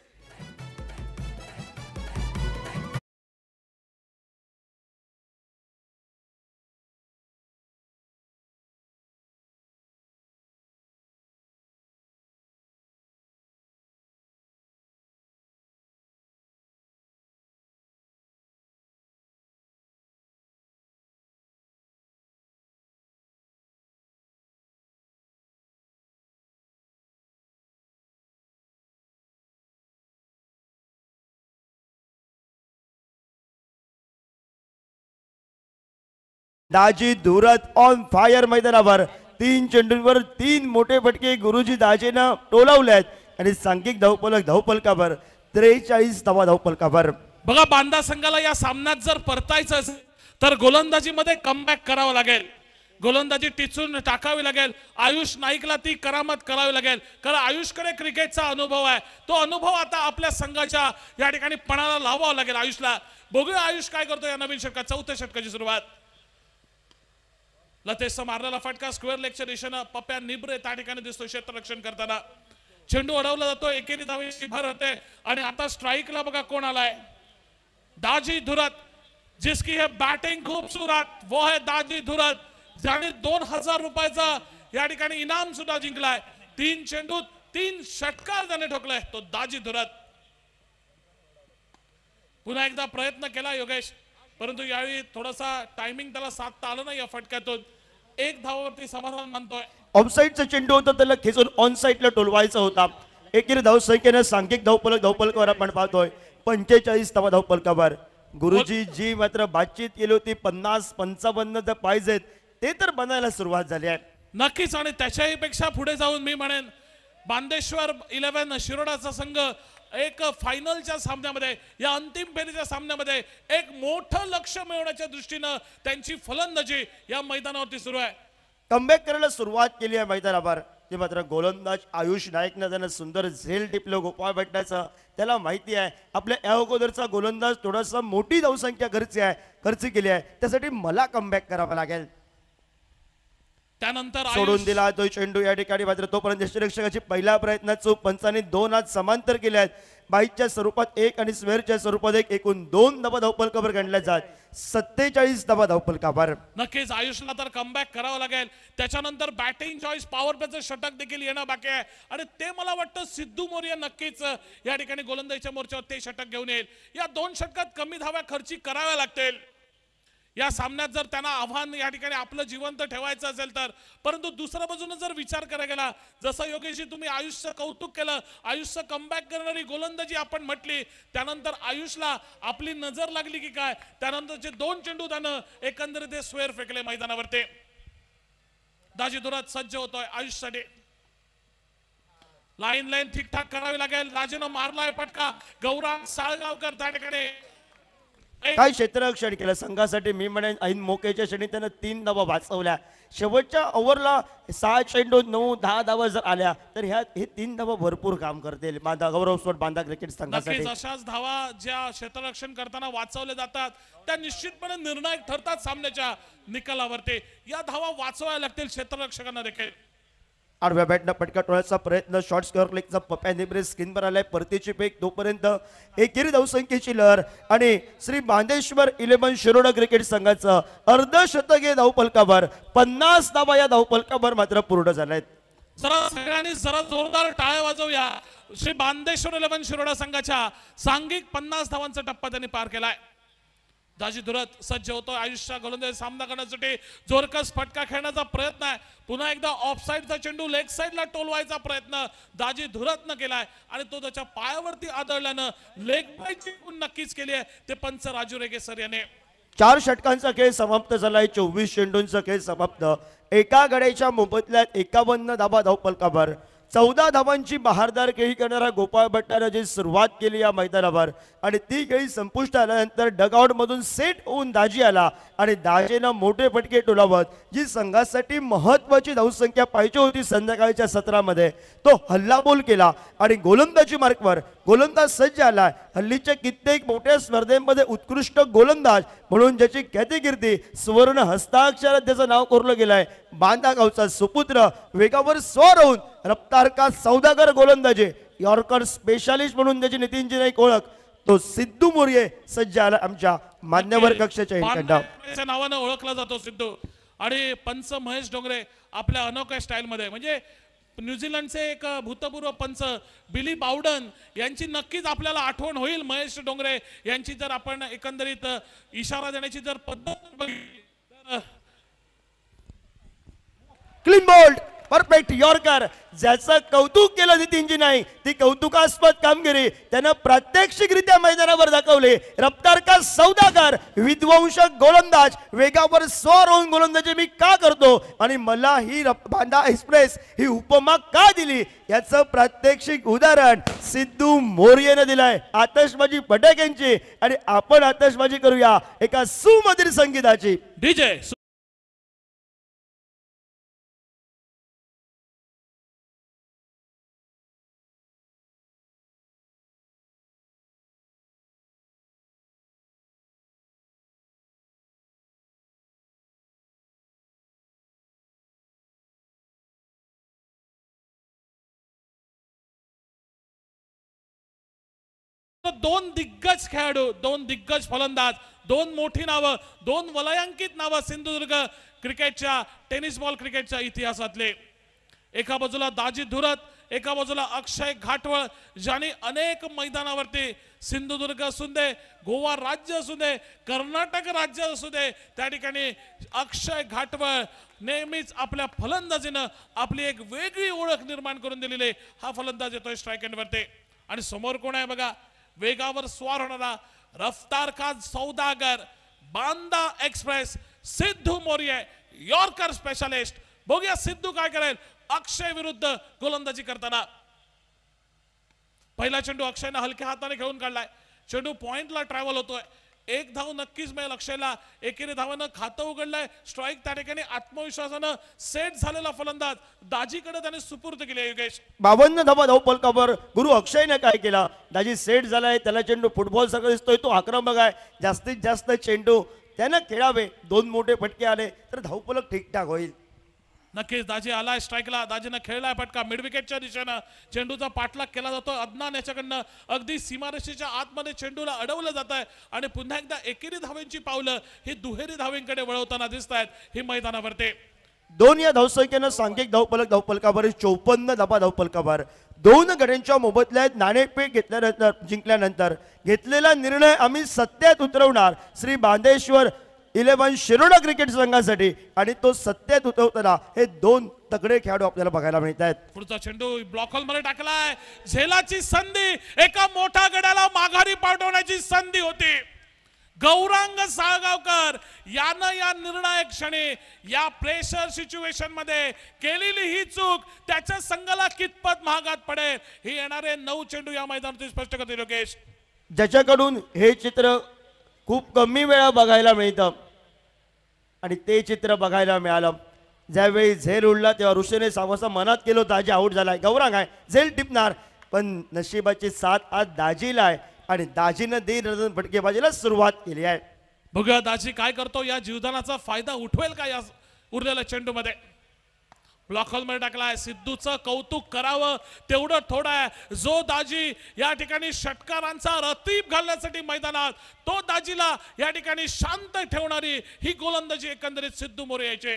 दाजी धुरत ऑन फायर मैदानावर 3 चेंडूंवर 3 मोठे फटके गुरुजी दाजेनं टोलावलेत आणि सांघिक धावफलकावर 43 धावफलकावर. बघा, बांदा संघाला या सामन्यात जर परतायचं असेल तर गोलंदाजीमध्ये कमबॅक करावं लागेल. गोलंदाजी टिचून टाकावी लागेल. आयुष नाईकला ती करामत करावी लागेल, कारण आयुषकडे क्रिकेटचा अनुभव आहे. तो अनुभव आता आपल्या संघाच्या या ठिकाणी पणाला लावावा लागेल आयुषला. बघूया आयुष काय करतो या नवीन षटकात. 4थ्या षटकाची सुरुवात. लतेशचा मारलेला फटका स्क्वेअर लेगच्या दिशेनं पप्प्या निब्रे त्या ठिकाणी दिसतो क्षेत्ररक्षण करताना. चेंडू अडवला जातो, एकेरी धावेची भर होते आणि आता स्ट्राईकला बघा कोण आलाय. दाजी धुरत, जिसकी है बैटिंग खूबसूरत वो है दाजी धुरत, ज्याने 2000 रुपयाचा या ठिकाणी इनाम सुद्धा जिंकलाय. 3 चेंडूत 3 षटकार त्याने ठोकलाय तो दाजी धुरत. पुन्हा एकदा प्रयत्न केला योगेश, परंतु यावेळी थोडासा टायमिंग त्याला साधता आलं नाही या फटक्यातून. 1 धावावरती समाधान मानतोय. ऑफसाईडचा चेंडू होता, त्याला खेचून ऑन साईडला टोलवायचा होता. एकेरी धावसंख्येनं सांघिक धावफलकावर आपण पाहतोय 45 धावफलकावर. गुरुजी जी मात्र बातचीत केली होती 50-55 तर पाहिजेत, ते तर बनायला सुरुवात झाली आहे. नक्कीच, आणि त्याच्याही पेक्षा पुढे जाऊन मी म्हणेन बांदेश्वर 11 शिरोडाचा संघ एक फायनलच्या सामन्यामध्ये, या अंतिम फेरीच्या सामन्यामध्ये एक मोठं लक्ष मिळवण्याच्या दृष्टीनं त्यांची फलंदाजी या मैदानावरती सुरू आहे. कमबॅक करायला सुरुवात केली आहे मैदानावर. ते मात्र गोलंदाज आयुष नाईकनं त्यानं सुंदर झेल टिपलं गोपाळ भेटण्याचं. त्याला माहिती आहे आपल्या या अगोदरचा गोलंदाज थोडासा मोठी धावसंख्या खर्च केली आहे, त्यासाठी मला कमबॅक करावा लागेल. त्यानंतर सोडून दिला तो चेंडू या ठिकाणी. मात्र तोपर्यंत यष्टिरक्षकाची पहिल्या प्रयत्नात चूक. पंचांनी 2 हात समांतर केले आहेत. बाईकच्या स्वरूपात 1 आणि स्क्वेअरच्या स्वरूपात 1, एकूण 2 धावफलकावर गणल्या जात. 47 धावफलकावर. नक्कीच आयुषला तर कमबॅक करावं लागेल. त्याच्यानंतर बॅटिंग चॉईस पॉवर प्लेचं षटक देखील येणं बाकी आहे आणि ते मला वाटतं सिद्धू मोरिया नक्कीच या ठिकाणी गोलंदाजीच्या मोर्चावर ते षटक घेऊन येईल. या 2 षटकात कमी धाव्या खर्ची कराव्या लागतील या सामन्यात जर त्यांना आव्हान या ठिकाणी आपलं जिवंत ठेवायचं असेल तर. परंतु दुसऱ्या बाजूने जर विचार करायला गेला, जसं योगेशजी तुम्ही आयुषचं कौतुक केलं, आयुषचं कमबॅक करणारी गोलंदाजी आपण म्हटली, त्यानंतर आयुषला आपली नजर लागली की काय, त्यानंतरचे 2 चेंडू त्यानं एकंदरीत ते स्क्वेअर फेकले मैदानावरती. दाजी धुरत सज्ज होतोय आयुषसाठी. लाईन ठीकठाक करावी लागेल. राजेनं मारलाय फटका. गौरांग साळगावकर त्या ठिकाणी काय क्षेत्ररक्षण केलं संघासाठी. मी म्हणेन ऐन मोकेच्या क्षणी त्यानं 3 धावा वाचवल्या. शेवटच्या ओव्हरला 6 चेंडू 9-10 धावा जर आल्या तर हे 3 धावा भरपूर काम करतील गौरवस्फोट बांदा क्रिकेट संघासाठी. अशाच धावा ज्या क्षेत्ररक्षण करताना वाचवले जातात त्या निश्चितपणे निर्णायक ठरतात सामन्याच्या निकालावरती. या धावा वाचवायला लागतील क्षेत्ररक्षकांना देखील. आडव्या बॅटनं फटका टोळ्याचा प्रयत्न. शॉर्ट स्क्वेअर लेगचा पप्प्या निब्रे स्क्रीनवर आलाय. परतीची फेक. तोपर्यंत एकेरी धावसंख्येची लहर आणि श्री बांदेश्वर 11 शिरोडा क्रिकेट संघाचं अर्धशतकीय धावफलकावर 50 धावा या धावफलकावर मात्र पूर्ण झाल्यात. जरा सगळ्यांनी जरा जोरदार टाळ्या वाजवूया. श्री बांदेश्वर 11 शिरोडा संघाच्या सांघिक 50 धावांचा टप्पा त्यांनी पार केलाय. दाजी धुरत सज्ज होतो आयुष्या गोलंदाजी सामना करण्यासाठी. जोरकस फटका खेळण्याचा प्रयत्न आहे. पुन्हा एकदा ऑफ साईडचा चेंडू लेग साईडला टोलवायचा प्रयत्न दाजी धुरतनं केलाय आणि तो त्याच्या पायावरती आदळल्यानं लेग बायची नक्कीच केली आहे ते पंच राजू रेगेसर याने. 4 षटकांचा खेळ समाप्त झालाय. 24 चेंडूंचा खेळ समाप्त. एका गड्याच्या मोबदल्यात 51 धावा धावफलकावर. 14 धावांची बहारदार खेळी करणारा गोपाळ भट्टानं जी सुरुवात केली या मैदानावर आणि ती खेळी संपुष्ट आल्यानंतर डगआउट मधून सेट होऊन दाजी आला आणि दाजीनं मोठे फटके टोलावत जी संघासाठी महत्वाची धावसंख्या पाहिजे होती संध्याकाळच्या सत्रामध्ये तो हल्लाबोल केला आणि गोलंदाजी मार्कवर गोलंदाज सज्ज आला. हल्लीच्या कित्येक मोठ्या स्पर्धेमध्ये उत्कृष्ट गोलंदाज म्हणून ज्याची ख्यातिकीर्ती सुवर्ण हस्ताक्षरात त्याचं नाव कोरलं गेलंय. बांदा गावचा सुपुत्र वेगावर स्वार होऊन रफ्तार का सौदागर गोलंदाजी यॉर्कर स्पेशालिस्ट म्हणून ज्याची नितीनजी नाईक ओळख तो सिद्धू मोर्ये सज्ज आला आमच्या मान्यवर कक्षाच्या पांड्याच्या नावानं ओळखला जातो सिद्धू. आणि पंच महेश डोंगरे आपल्या अनोख्या स्टाईल मध्ये म्हणजे न्यूझीलंडचे एक भूतपूर्व पंच बिली बाउडन यांची नक्कीच आपल्याला आठवण होईल. महेश डोंगरे यांची जर आपण एकंदरीत इशारा देण्याची जर पद्धत बघितली तर क्लीन बोल्ड परफेक्ट यॉर्कर ज्याचं कौतुक केलं नितीनजी नाईक ती कौतुकास्पद कामगिरी त्यानं प्रात्यक्षिकरित्या मैदानावर दाखवली. रफ्तार का सौदागर विध्वंसक गोलंदाज वेगावर स्वार होऊन गोलंदाजी मी का करतो आणि मला ही बांदा एक्सप्रेस ही उपमा का दिली याचं प्रात्यक्षिक उदाहरण सिद्धू मोर्येनं दिलंय. आतषबाजी फटाक्यांची आणि आपण आतषबाजी करूया एका सुमधुर संगीताची. डीजे दोन दिग्गज खेळाडू, दोन दिग्गज फलंदाज, दोन मोठी नावं, दोन वलयांकित नावं सिंधुदुर्ग क्रिकेटच्या टेनिस बॉल क्रिकेटच्या इतिहासातले. एका बाजूला दाजी धुरत, एका बाजूला अक्षय घाटवळ ज्यांनी अनेक मैदानावरती सिंधुदुर्ग असू दे, गोवा राज्य असू दे, कर्नाटक राज्य असू दे त्या ठिकाणी अक्षय घाटवळ नेहमीच आपल्या फलंदाजीनं आपली एक वेगळी ओळख निर्माण करून दिलेली. हा फलंदाज येतोय स्ट्राईक एंडवरती आणि समोर कोण आहे बघा वेगावर स्वार होणारा रफ्तार का सौदागर Banda express Siddhu Morye yorker specialist. बघूया सिद्धू काय करेल अक्षय विरुद्ध गोलंदाजी करताना. पहिला चेंडू अक्षयने हलक्या हाताने खेळून काढलाय. चेंडू पॉइंटला ट्रॅव्हल होतोय. एक धाव नक्कीच मिळेल अक्षयला. एकेरी धावानं खातं उघडलंय. स्ट्राईक त्या ठिकाणी आत्मविश्वासानं सेट झालेला फलंदाज दाजीकडे त्याने सुपूर्द केले. योगेश 52 धावा धावफलकावर गुरु अक्षयने काय केला दाजी सेट झालाय. त्याला चेंडू फुटबॉल सगळं दिसतोय तो आक्रमक आहे. जास्तीत जास्त चेंडू त्यानं खेळावे. 2 मोठे फटके आले तर धावफलक ठीकठाक होईल. नक्कीच दाजी आलाय स्ट्राईकला. दाजीनं खेळलाय फटका मिड विकेटच्या दिशेनं. चेंडूचा पाठलाग केला जातो. अदनान याच्याकडनं अगदी सीमारेषेच्या आतमध्ये चेंडूला अडवलं जात आहे आणि पुन्हा एकदा एकेरी धावेंची पावलं ही दुहेरी धावेंकडे वळवताना दिसत आहेत ही मैदानावरती. 2 या धावसंख्येनं सांघिक धावफलकावर 54 धावा धावफलकावर. 2 गड्यांच्या मोबदल्यात नाणेफेक घेतल्यानंतर जिंकल्यानंतर घेतलेला निर्णय आम्ही सत्यात उतरवणार श्री बांदेश्वर 11 शिरोडा क्रिकेट संघासाठी आणि तो सत्यात उतरवताना हे 2 तगडे खेळाडू आपल्याला बघायला मिळत आहेत. पुढचा चेंडू ब्लॉक होल मध्ये टाकलाय. झेलाची संधी एका मोठ्या गड्याला माघारी पाठवण्याची संधी होती. गौरांग साळगावकर यानं या निर्णायक क्षणी या प्रेशर सिच्युएशन मध्ये केलेली ही चूक त्याच्या संघाला कितपत महागात पडेल ही येणारे 9 चेंडू या मैदानात स्पष्ट करतील. योगेश ज्याच्याकडून हे चित्र खूप कमी वेळा बघायला मिळतं आणि ते चित्र बघायला मिळालं ज्यावेळी झेल उडला तेव्हा ऋषीने सावसा मनात केलं दाजी आऊट झालाय. गौरांग आहे झेल टिपणार पण नशिबाची साथ आज दाजीला आहे आणि दाजीनं 1.5 रन फटकेबाजीला सुरुवात केली आहे. बघूया दाजी काय करतो. या जीवदानाचा फायदा उठवेल का या उरलेल्या चेंडू मध्ये. ब्लॉक होल मध्ये टाकलाय. सिद्धूचं कौतुक करावं तेवढं थोडं आहे. जो दाजी या ठिकाणी षटकारांचा रतीब घालण्यासाठी मैदानात तो दाजीला या ठिकाणी शांत ठेवणारी ही गोलंदाजी एकंदरीत सिद्धू मोरे यायचे.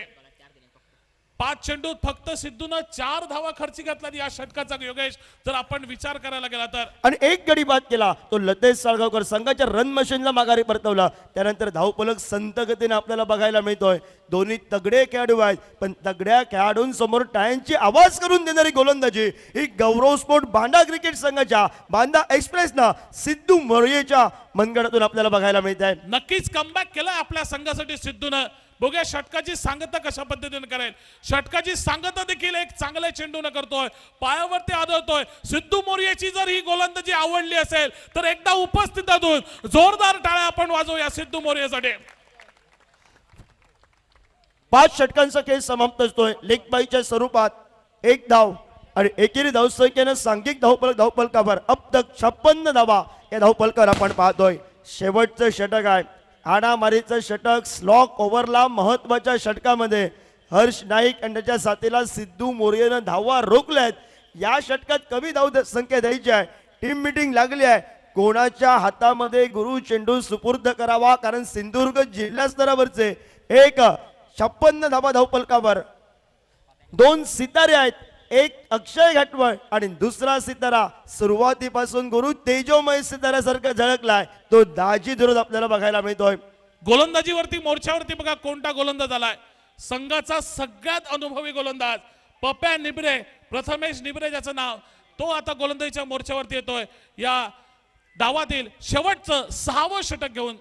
5 चेंडूत फक्त सिद्धूनं 4 धावा खर्ची घातला या षटकाचा योगेश, जर आपण विचार करायला गेला तर. आणि एक गडी बाद केला तो लतेश साळगावकर, संघाच्या रन मशीनला माघारी परतवला. त्यानंतर धावफलक संत गतीने आपल्याला बघायला मिळतोय. दोन्ही तगडे खेळाडू आहेत, पण तगड्या खेळाडूंसमोर टाळ्यांची आवाज करून देणारी गोलंदाजी ही गौरव स्पोर्ट बांदा क्रिकेट संघाच्या बांदा एक्सप्रेसना सिद्धू मोरयेच्या मनगडातून आपल्याला बघायला मिळत आहे. नक्कीच कमबॅक केला आपल्या संघासाठी सिद्धूनं. बघूया षटकाची सांगता कशा पद्धतीने करेल. षटकाची सांगता देखील एक चांगल्या चेंडून करतोय, पायावरती आदळतोय. सिद्धू मोरयेची जर ही गोलंदाजी आवडली असेल तर एकदा उपस्थितातून जोरदार टाळ्या आपण वाजवूया सिद्धू मोरयेसाठी. 5 षटकांचा खेळ समाप्त असतोय लेग बाईच्या स्वरूपात. 1 धाव आणि एकेरी धावसंख्येनं सांघिक धावफलकावर अब तक 56 धावा या धावफलकावर आपण पाहतोय. शेवटचं षटक आहे, हाणामारीचं षटक. स्लॉक ओव्हरला महत्वाच्या षटकामध्ये हर्ष नाईक आणि त्याच्या साथीला सिद्धू मोरयेनं धावा रोखल्यात. या षटकात कमी धाव संख्या द्यायची आहे. टीम मीटिंग लागली आहे, कोणाच्या हातामध्ये गुरु चेंडू सुपूर्द करावा, कारण सिंधुदुर्ग जिल्हा स्तरावरचे एक 56 धावा धावफलकावर 2 सितारे आहेत. एक अक्षय घाटवळ आणि दुसरा सितारा सुरुवातीपासून गुरु तेजोमय सिताऱ्यासारखा झळकलाय तो दाजी धुरत आपल्याला बघायला मिळतोय. गोलंदाजीवरती मोर्चावरती बघा कोणता गोलंदाज आलाय. संघाचा सगळ्यात अनुभवी गोलंदाज पप्या निबरे, प्रथमेश निबरे ज्याचं नाव, तो आता गोलंदाजीच्या मोर्चावरती येतोय. या डावातील शेवटचं 6वं षटक घेऊन.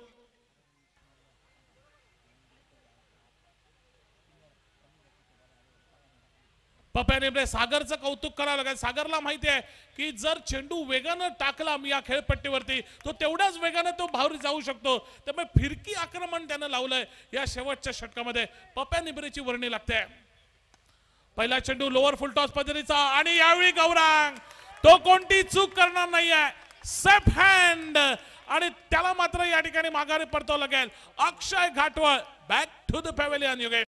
पप्या निबरे, सागरचं कौतुक करावं लागेल. सागरला माहिती आहे की जर चेंडू वेगानं टाकला या खेळपट्टीवरती तो तेवढ्याच वेगानं तो बाहेर जाऊ शकतो. त्यामुळे फिरकी आक्रमण त्यानं लावलंय या शेवटच्या षटकामध्ये. पप्या निबरेची वर्णी लागते. पहिला चेंडू लोअर फुल टॉस पद्धतीचा आणि यावेळी गौरांग तो कोणती चूक करणार नाहीये. सेफ हँड आणि त्याला मात्र या ठिकाणी माघारी परतावं लागेल. Akshay Ghatwal back to the pavilion. Yogesh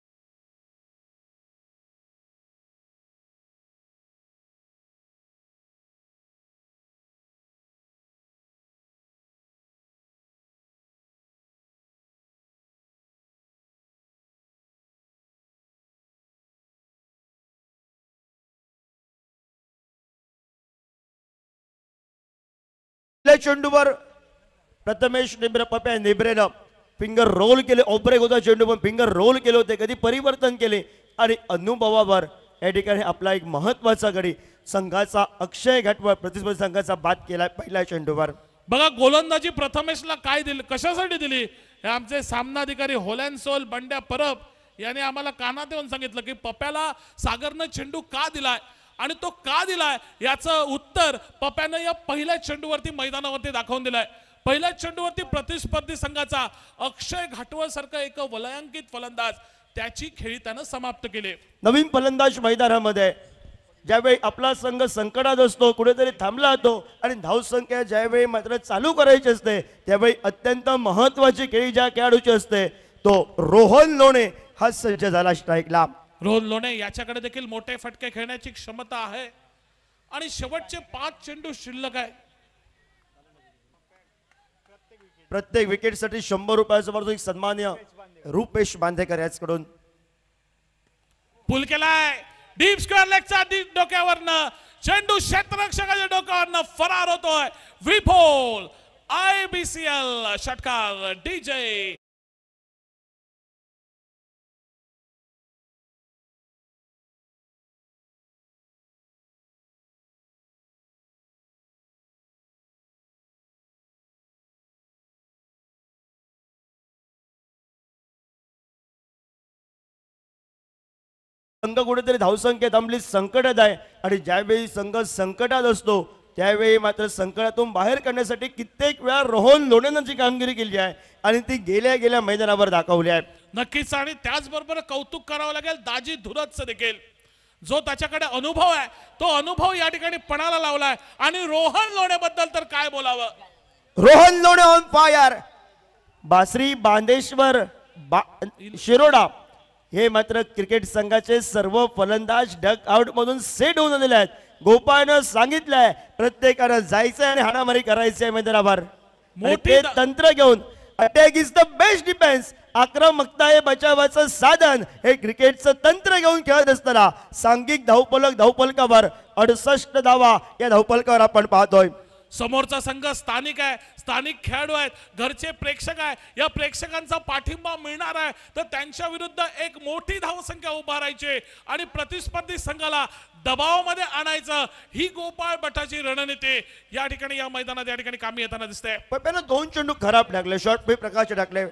चेंडूवर प्रथमेश निब्रे पप्या निब्रेनं फिंगर रोल केले. ऑब्रेक होता चेंडू पण फिंगर रोल केले होते, कधी परिवर्तन केले आणि अनुभवावर या ठिकाणी आपला एक महत्वाचा गडी संघाचा अक्षय घाटवळ प्रतिस्पर्धी संघाचा बाद केलाय पहिल्या चेंडूवर. बघा गोलंदाजी प्रथमेशला काय दिली, कशासाठी दिली, हे आमचे सामनाधिकारी होलॅन्सोल बंड्या परब यांनी आम्हाला कानात येऊन सांगितलं की पप्याला सागरनं चेंडू का दिलाय आणि तो का दिलाय याचं उत्तर पप्यानं या पहिल्या चेंडूवरती मैदानावरती दाखवून दिलंय. पहिल्या चेंडूवरती प्रतिस्पर्धी संघाचा अक्षय घाटवळ सारखा एक वलयांकित फलंदाज त्याची खेळी त्यानं समाप्त केली. नवीन फलंदाज मैदानामध्ये ज्यावेळी आपला संघ संकटात असतो, कुठेतरी थांबला होतो आणि धावसंख्या ज्यावेळी मात्र चालू करायची असते त्यावेळी अत्यंत महत्वाची खेळी ज्या खेळाडूची असते तो रोहन लोणे हा सज्ज झाला स्ट्राईकला. रोहन लोणे याच्याकडे देखील मोठे फटके खेळण्याची क्षमता आहे आणि शेवटचे 5 चेंडू शिल्लक आहे. प्रत्येक विकेटसाठी 100 रुपयाचा पारितोषिक सन्मान्य रुपेश बांदेकर याचकडून. पुल केलाय डीप स्क्वेअर लेगचा डोक्यावरनं चेंडू क्षेत्ररक्षकाच्या डोक्यावरनं फरार होतोय. विपोल IBCL षटकार DJ संघ कुठेतरी धावसंख्या थांबली, संकटात आहे आणि ज्यावेळी संघ संकटात असतो त्यावेळी मात्र संकटातून बाहेर काढण्यासाठी कित्येक वेळा रोहन लोणेनं जी कामगिरी केली आहे आणि ती गेल्या गेल्या मैदानावर दाखवली आहे. नक्कीच आणि त्याचबरोबर कौतुक करावं लागेल दाजी धुरतचं देखील, जो त्याच्याकडे अनुभव आहे तो अनुभव या ठिकाणी पणाला लावलाय. आणि रोहन लोणेबद्दल तर काय बोलावं. Rohan Lone on fire. बासरी बांदेश्वर शिरोडा हे मात्र क्रिकेट संघाचे सर्व फलंदाज डक आउट मधून सेट होऊन आलेले आहेत. गोपाळनं सांगितलंय प्रत्येकानं जायचंय आणि हाणामारी करायची आहे मैदानावर. मोठे तंत्र घेऊन attack is the best defence आक्रमकता हे बचावाचं साधन, हे क्रिकेटचं तंत्र घेऊन खेळत असताना सांघिक धावफलकावर 68 धावा या धावफलकावर आपण पाहतोय. समोरचा संघ स्थानिक आहे, स्थानिक खेळाडू आहेत, घरचे प्रेक्षक आहे. या प्रेक्षकांचा पाठिंबा मिळणार आहे तर त्यांच्या विरुद्ध एक मोठी धावसंख्या उभारायची आणि प्रतिस्पर्धी संघाला दबावामध्ये आणायचं, ही गोपाळ भटाची रणनीती या ठिकाणी या मैदानात या ठिकाणी कामी येताना दिसते. पण 2 चेंडू खराब टाकले, शॉर्ट पे प्रकाश टाकले.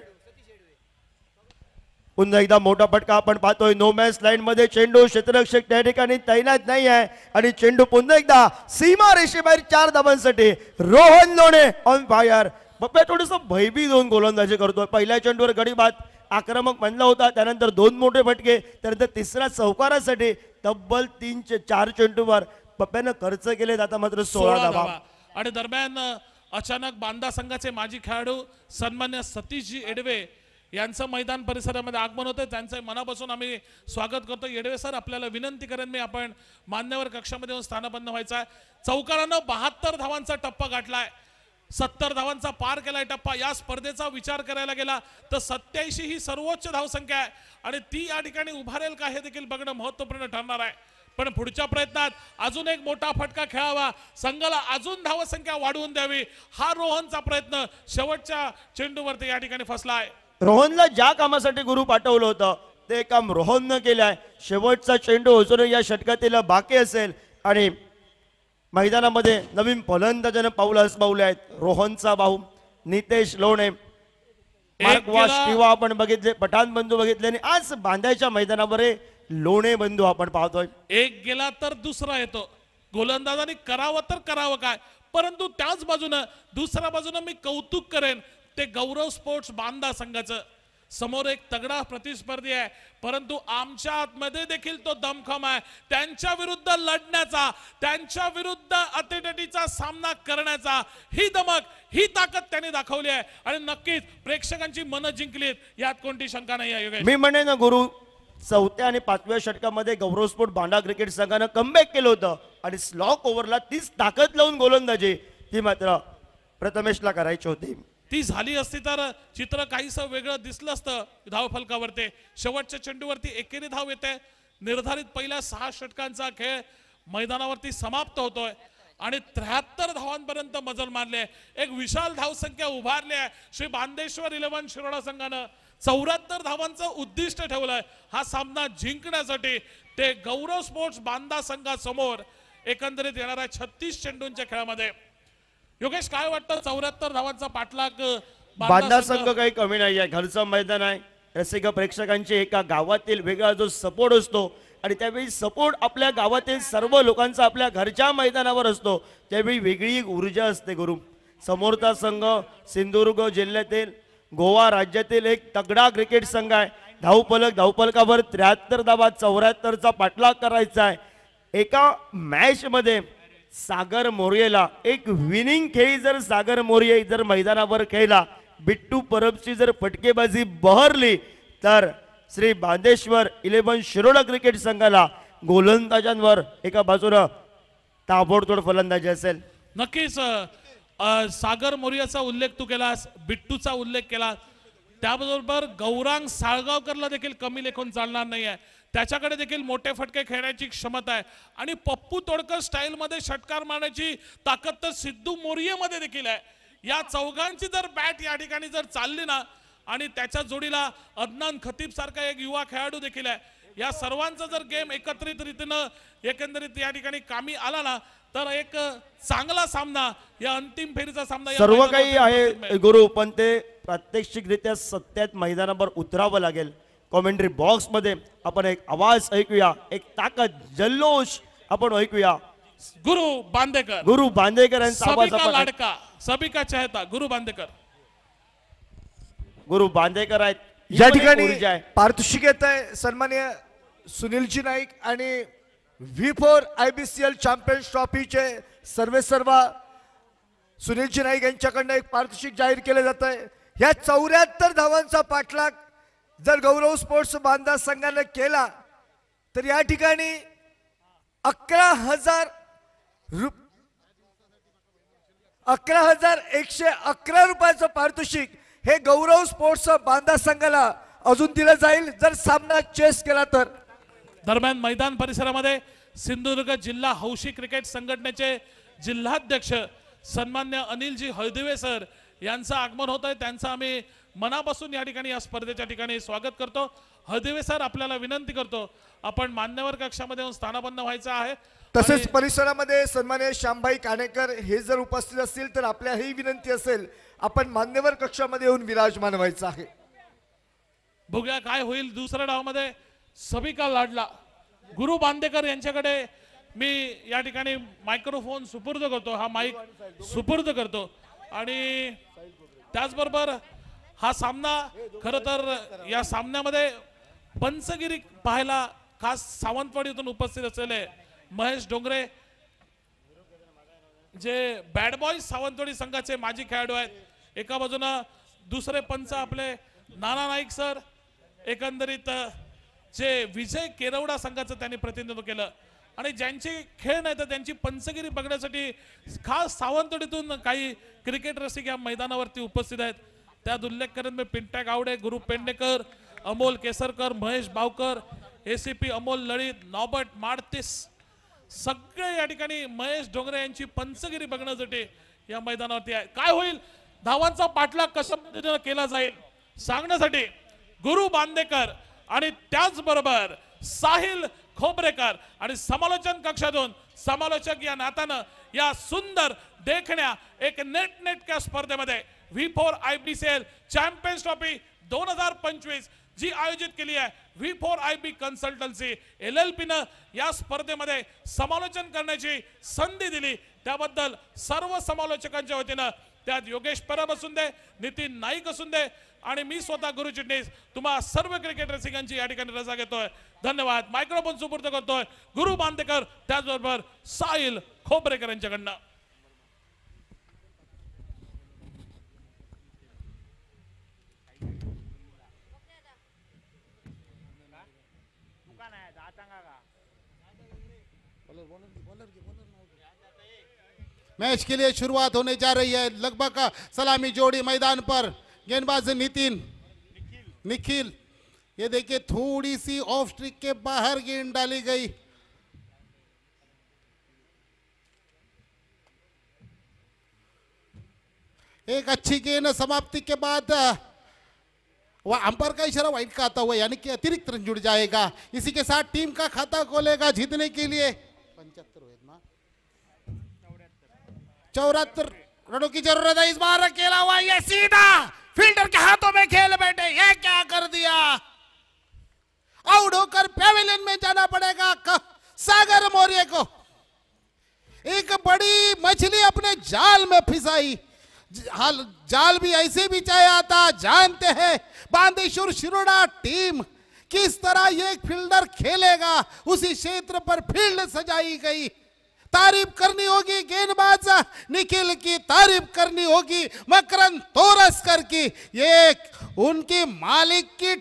पुन्हा एकदा मोठा फटका आपण पाहतोय. नो मॅच लाईन मध्ये चेंडू, क्षेत्ररक्षक त्या ठिकाणी तैनात नाही आहे आणि चेंडू पुन्हा एकदा सीमा रेषेबाहेर 4 धावांसाठी. Rohan Lone on fire. बप्प्या थोडस भयभीत होऊन गोलंदाजी करतोय. पहिल्या चेंडूवर गडी बाद आक्रमक बनला होता, त्यानंतर 2 मोठे फटके, त्यानंतर तिसऱ्या चौकारासाठी तब्बल 3-4 चेंडूवर बप्प्यानं खर्च केले. आता मात्र 16 धावा. आणि दरम्यान अचानक बांदा संघाचे माजी खेळाडू सन्मान्य सतीशजी एडवे यांचं मैदान परिसरामध्ये आगमन होतं. त्यांचं मनापासून आम्ही स्वागत करतो. येडवे सर, आपल्याला विनंती करेन मी, आपण मान्यवर कक्षामध्ये येऊन स्थानबद्ध व्हायचं आहे. चौकारानं 72 धावांचा टप्पा गाठलाय, 70 धावांचा पार केलाय टप्पा. या स्पर्धेचा विचार करायला गेला तर 87 ही सर्वोच्च धावसंख्या आहे आणि ती या ठिकाणी उभारेल का हे देखील बघणं महत्त्वपूर्ण ठरणार आहे. पण पुढच्या प्रयत्नात अजून एक मोठा फटका खेळावा, संघाला अजून धावसंख्या वाढवून द्यावी, हा रोहनचा प्रयत्न शेवटच्या चेंडूवरती या ठिकाणी फसला आहे. रोहनला ज्या कामासाठी गुरु पाठवलं होतं ते काम रोहननं केलंय. शेवटचा चेंडू अजून या षटकातील बाकी असेल आणि मैदानामध्ये नवीन फलंदाजानं पाऊल आजमावले आहेत. रोहनचा भाऊ नितेश लोणे, मार्कवास किंवा आपण बघितले, पठाण बंधू बघितले आणि आज बांद्याच्या मैदानावर लोणे बंधू आपण पाहतोय. एक गेला तर दुसरा येतो. गोलंदाजांनी करावं तर करावं काय, परंतु त्याच बाजूनं दुसऱ्या बाजूनं मी कौतुक करेन ते गौरव स्पोर्ट्स बांदा संघाचं. समोर एक तगडा प्रतिस्पर्धी आहे, परंतु आमच्या आतमध्ये देखील तो दमखम आहे. त्यांच्या विरुद्ध लढण्याचा, त्यांच्या विरुद्ध अतिटटीचा सामना करण्याचा ही दमक, ही ताकद त्यांनी दाखवली आहे आणि नक्कीच प्रेक्षकांची मनं जिंकलीत यात कोणती शंका नाही आहे. योगेश, मी म्हणेन ना गुरु, 4थ्या आणि 5व्या षटकामध्ये गौरव स्पोर्ट बांडा क्रिकेट संघानं कमबॅक केलं होतं आणि स्लॉक ओव्हरला तीच ताकद लावून गोलंदाजी ती मात्र प्रथमेशला करायची होती. ती झाली असती तर चित्र काहीसं वेगळं दिसलं असतं धावफलकावरती. शेवटच्या चेंडूवरती एकेरी धाव येते. निर्धारित पहिल्या 6 षटकांचा खेळ मैदानावरती समाप्त होतोय आणि 73 धावांपर्यंत मजल मारले. एक विशाल धावसंख्या उभारली आहे. श्री बांदेश्वर 11 शिरोडा संघानं 74 धावांचं उद्दिष्ट ठेवलंय. हा सामना जिंकण्यासाठी ते गौरव स्पोर्ट्स बांदा संघासमोर एकंदरीत येणाऱ्या 36 चेंडूंच्या खेळामध्ये. योगेश, काय वाटतं, 74 धावांचा पाठलाग बांदा संघ काही कमी नाही आहे. घरचं मैदान आहे, रसिक प्रेक्षकांचे एका गावातील वेगळा जो सपोर्ट असतो आणि त्यावेळी सपोर्ट आपल्या गावातील सर्व लोकांचा आपल्या घरच्या मैदानावर असतो, त्यावेळी वेगळी एक ऊर्जा असते. गुरु, समोरचा संघ सिंधुदुर्ग जिल्ह्यातील, गोवा राज्यातील एक तगडा क्रिकेट संघ आहे. धावफलकावर 73 धावा, 74चा पाठलाग करायचा आहे. एका मॅच मध्ये सागर मोर्येला एक विनिंग खेळी जर सागर मोर्ये जर मैदानावर खेळला, बिट्टू परबची जर फटकेबाजी बहरली तर श्री बांदेश्वर 11 शिरोडा क्रिकेट संघाला गोलंदाजांवर एका बाजूला ताबडतोड फलंदाजी असेल. नक्कीच सागर मोर्याचा उल्लेख तू केलास, बिट्टूचा उल्लेख केला, त्याबरोबर गौरांग साळगावकरला देखील कमी लेखून चालणार नाही आहे. त्याच्याकडे देखील मोठे फटके खेळण्याची क्षमता आहे आणि पप्पू तोडकर स्टाईल मध्ये षटकार मारण्याची ताकद तर सिद्धू मोर्येमध्ये देखील आहे. या चौघांची जर बॅट या ठिकाणी जर चालली ना आणि त्याच्या जोडीला अदनान खतीब सारखा एक युवा खेळाडू देखील आहे, या सर्वांचा जर गेम एकत्रित रीतीनं एकंदरीत या ठिकाणी कामी आला ना तर एक चांगला सामना, या अंतिम फेरीचा सामना सर्व काही आहे गुरु, पण ते प्रात्यक्षिकरित्या सत्यात मैदानावर उतरावं लागेल. कॉमेंट्री बॉक्स मध्ये आपण एक आवाज ऐकूया, एक ताकद, जल्लोष आपण ऐकूया. गुरु बांदेकर यांचा आवाज आपण लाडका, सभी का चहेता गुरु बांदेकर आहेत. या ठिकाणी पारितोषिक येत आहे सन्माननीय सुनीलजी नाईक आणि V4 IBCL चॅम्पियन्स ट्रॉफीचे सर्वेसर्वा सुनीलजी नाईक यांच्याकडनं एक पारितोषिक जाहीर केले जात आहे. या 74 धावांचा पाठलाग जर गौरव स्पोर्ट्स बांदा संघाने केला तर या ठिकाणी 11,111 रुपयाचं पारितोषिक हे गौरव स्पोर्ट्स बांदा संघाला अजून दिलं जाईल जर सामना चेस केला तर. दरम्यान मैदान परिसरामध्ये सिंधुदुर्ग जिल्हा हौशी क्रिकेट संघटनेचे जिल्हाध्यक्ष सन्मान्य अनिलजी हळदिवे सर यांचं आगमन होत आहे. त्यांचं आम्ही मनापासून या ठिकाणी या स्पर्धेच्या ठिकाणी स्वागत करतो. हळदिवे सर आपल्याला विनंती करतो आपण मान्यवर कक्षामध्ये येऊन स्थानापन्न व्हायचं आहे. तसेच परिसरामध्ये सन्मान्य श्यामभाई कानेकर हे जर उपस्थित असतील तर आपल्या ही विनंती असेल आपण मान्यवर कक्षामध्ये येऊन विराजमान व्हायचं आहे. बघूया काय होईल दुसऱ्या डावामध्ये. सभी का लाडला गुरु बांदेकर यांच्याकडे मी या ठिकाणी मायक्रोफोन सुपूर्द करतो. हा माईक सुपूर्द करतो आणि त्याचबरोबर हा सामना खरं तर या सामन्यामध्ये पंचगिरी पाहायला खास सावंतवाडीतून उपस्थित असलेले महेश डोंगरे जे बॅड बॉयज सावंतवाडी संघाचे माजी खेळाडू आहेत. एका बाजूनं दुसरे पंच आपले नाना नाईक सर, एकंदरीत जे विजय केरवडा संघाचं त्यांनी प्रतिनिधित्व केलं आणि ज्यांची खेळ नाही तर त्यांची पंचगिरी बघण्यासाठी खास सावंतवाडीतून काही क्रिकेट रसिक या मैदानावरती उपस्थित आहेत. त्यात उल्लेख करेन मी पिंट्या गावडे, गुरु पेंडेकर, अमोल केसरकर, महेश बावकर, एसीपी अमोल लळित, नॉबर्ट माडतीस सगळे या ठिकाणी महेश डोंगरे यांची पंचगिरी बघण्यासाठी या मैदानावरती आहे. काय होईल धावांचा पाठलाग कशा पद्धतीने केला जाईल सांगण्यासाठी गुरु बांदेकर आणि त्याचबरोबर साहिल खोबरेकर आणि समालोचन कक्षातून समालोचक या नात्यानं या सुंदर देखण्या एक नेटक्या स्पर्धेमध्ये V4 IBCL चॅम्पियन्स ट्रॉफी 2025 जी आयोजित केली आहे V4 IB कन्सल्टन्सी LLP न या स्पर्धेमध्ये समालोचन करण्याची संधी दिली त्याबद्दल सर्व समालोचकांच्या वतीनं त्यात योगेश परब असून दे, नितीन नाईक असून दे आणि मी स्वतः गुरु चिटणीस तुम्हा सर्व क्रिकेट रसिकांची या ठिकाणी रजा घेतोय. धन्यवाद. मायक्रोफोन सुपूर्द करतोय गुरु बांदेकर त्याचबरोबर साहिल खोबरेकर यांच्याकडनं. मैच के लिए शुरुआत होने जा रही है. लगभग सलामी जोड़ी मैदान पर. गेंदबाज निखिल ये देखिए थोड़ी सी ऑफ स्ट्रिक के बाहर गेंद डाली गई. एक अच्छी गेंद समाप्ति के बाद वह अंपायर का इशारा वाइड का आता हुआ यानी कि अतिरिक्त रन जुड़ जाएगा. इसी के साथ टीम का खाता खोलेगा जीतने के लिए 75 74 रनों की जरूरत है. इस बार अकेला हुआ ये सीधा फील्डर के हाथों में खेल बैठे. ये क्या कर दिया. आउट होकर पेविलियन में जाना पड़ेगा सागर मौर्य को. एक बड़ी मछली अपने जाल में फिसाई. जाल भी ऐसे बिछाया था. जानते हैं बांदेश्वर शिरोडा टीम किस तरह ये फील्डर खेलेगा. उसी क्षेत्र पर फील्ड सजाई गई. तारीफ करनी होगी गेंदबाज निखिल की, तारीफ करनी होगी मकरन तोरस्कर की. ये उनकी मालिक की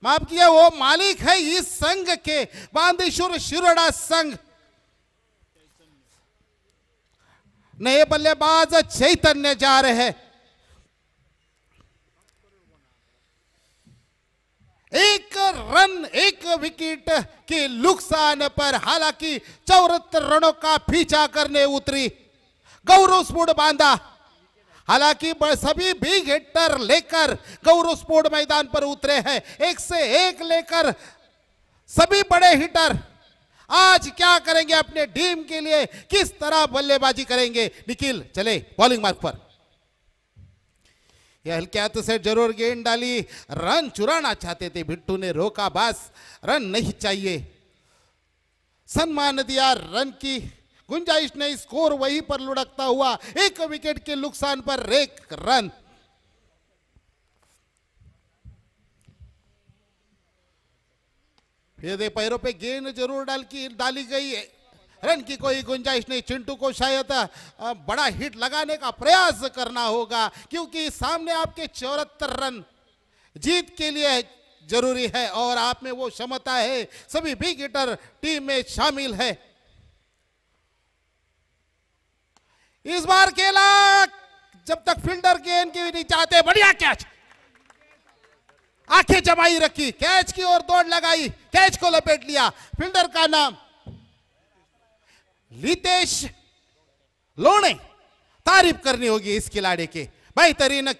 माफ किया वो मालिक है इस संघ के बांदेश्वर शिरोडा संघ. नए बल्लेबाज चैतन्य जा रहे हैं. एक रन एक विकेट के नुकसान पर हालांकि 74 रनों का पीछा करने उतरी गौरव स्पोर्ट बांदा. हालांकि सभी बिग हिटर लेकर गौरव स्पोर्ट मैदान पर उतरे हैं. एक से एक लेकर सभी बड़े हिटर आज क्या करेंगे अपने टीम के लिए, किस तरह बल्लेबाजी करेंगे. निखिल चले बॉलिंग मार्क पर. यह हल्के हाथों से जरूर गेंद डाली. रन चुराना चाहते थे बिट्टू ने रोका. बस रन नहीं चाहिए. सम्मान दिया. रन की गुंजाइश नहीं. स्कोर वहीं पर लुढ़कता हुआ. एक विकेट के नुकसान पर एक रन. ये दे पैरों पे गेंद जरूर डाली गई है. रन की कोई गुंजाइश नहीं. चिंटू को शायद बड़ा हिट लगाने का प्रयास करना होगा क्योंकि सामने आपके 74 रन जीत के लिए जरूरी है और आप में वो क्षमता है. सभी बिग हिटर टीम में शामिल है. इस बार खेला जब तक फील्डर गेंद की नहीं चाहते। बढ़िया कैच, आंखें जमाई रखी, कैच की ओर दौड़ लगाई, कैच को लपेट लिया। फील्डर का नाम लितेश लोणे। तारीफ करनी होगी इस खिलाड़ी की, बेहतरीन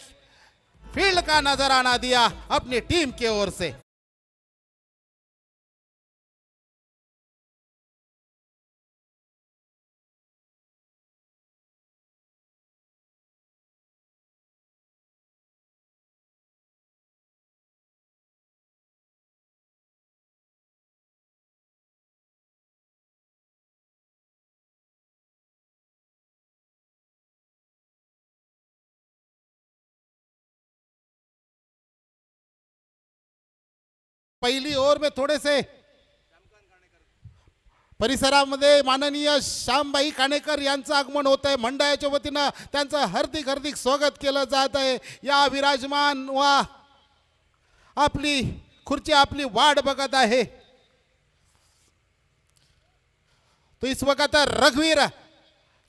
फील्ड का नजराना दिया अपनी टीम की ओर से। पहिली ओव्हर में थोड़े से परिसरामध्ये माननीय श्यामबाई काणेकर यांचं आगमन होत आहे। मंडळाच्या वतीनं त्यांचं हार्दिक हार्दिक स्वागत केलं जात आहे। या विराजमान वा आपली खुर्ची आपली वाट बघत आहे। तो इस वक्त रघुवीर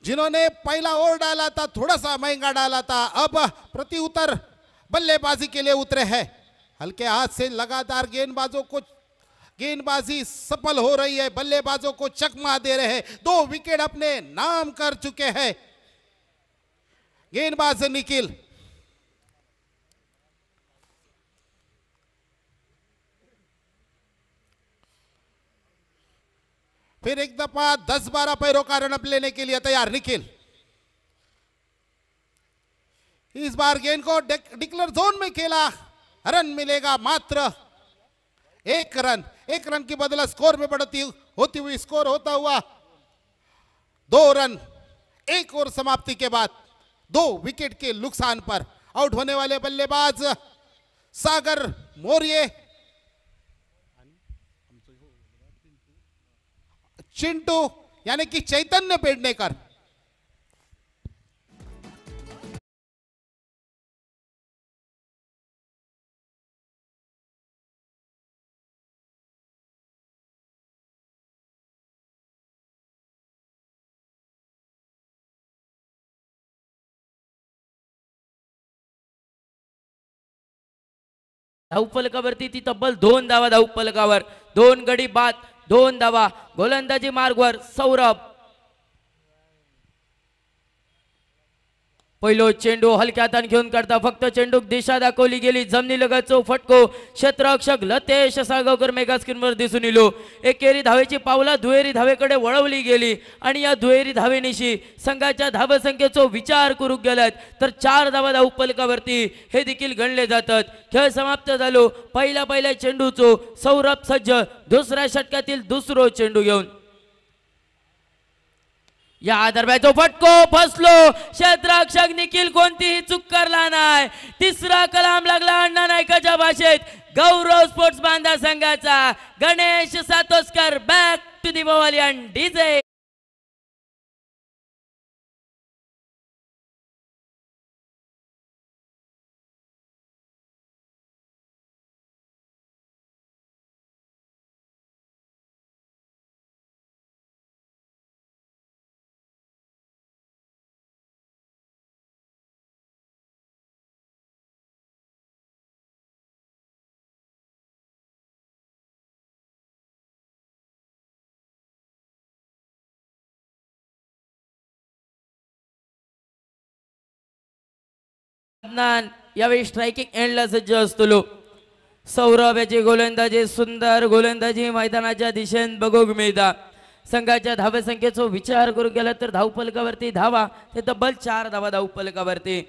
जिन्होंने पहला ओवर डाला था, थोड़ा सा महंगा डाला था, अब प्रति उतर बल्लेबाजी के लिए उतरे हैं। हल्के हाथ से लगातार गेंदबाजी सफल हो रही है, बल्लेबाजों को चकमा दे रहे हैं। 2 विकेट अपने नाम कर चुके हैं गेंदबाज निखिल। फिर एक दफा 10-12 पैरों का रनअप लेने के लिए तैयार निखिल। इस बार गेंद को डिक्लेयर जोन में खेला, रन मिलेगा मात्र 1 रन। 1 रन की बदला स्कोर में बढ़ती होती हुई स्कोर होता हुआ 2 रन। 1 ओवर समाप्ति के बाद 2 विकेट के नुकसान पर आउट होने वाले बल्लेबाज सागर मौर्य, चिंटू यानी कि चैतन्य पेडनेकर। धावफलकावरती ती तब्बल 2 धावा धावफलकावर, 2 गडी बाद, 2 धावा। गोलंदाजी मार्गवर सौरभ। पहिलो चेंडू हलक्या हाताने घेऊन करता, फक्त चेंडूक दिशा दाखवली गेली। जमिनी लगतचो फटको क्षेत्ररक्षक लतेश साळगावकर मेगा स्क्रीनवर दिसून येलो। एकेरी धावेची पावला दुहेरी धावेकडे वळवली गेली आणि या दुहेरी धावेनिशी संघाच्या धावसंख्येचो विचार करू गेलात तर 4 धावा धावफलकावरती हे देखील गणले जातात। खेळ समाप्त झालो। पहिल्या चेंडूचो सौरभ सज्ज, दुसऱ्या षटकातील दुसरो चेंडू घेऊन या दरम्यान फटको फसलो। क्षेत्ररक्षक निखिल कोणतीही चूक करला नाही। तिसरा कलाम लागला अण्णा नायकाच्या भाषेत। गौरव स्पोर्ट्स बांधा संघाचा Ganesh Satoskar back to the pavilion DJ. Adnan यावेळी स्ट्रायकिंग एंडला सज्ज असतो। सौरभ याची गोलंदाजी, सुंदर गोलंदाजी मैदानाच्या दिशेने बघूक मिळता। संघाच्या धावसंख्येचा विचार करू गेला तर धावफलकावरती धावा ते तब्बल 4 धावा धावफलकावरती।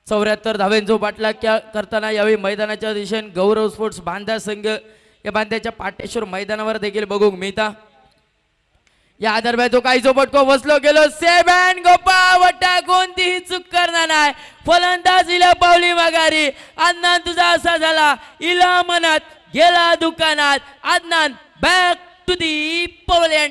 74 धावेंचो पाठलाग करताना यावेळी मैदानाच्या दिशेने गौरव स्पोर्ट्स बांधा संघ या बांध्याच्या पाटेश्वर मैदानावर देखील बघूक मिळता। या दरम्यान तो काही फटको बसलो गेलो। सेवन गोपा वटा कोणतीही चूक करणार नाही। फलंदाजीला पावली माघारी। अदनान तुझा असा झाला, इला मनात गेला दुकानात। Adnan back to the pavilion.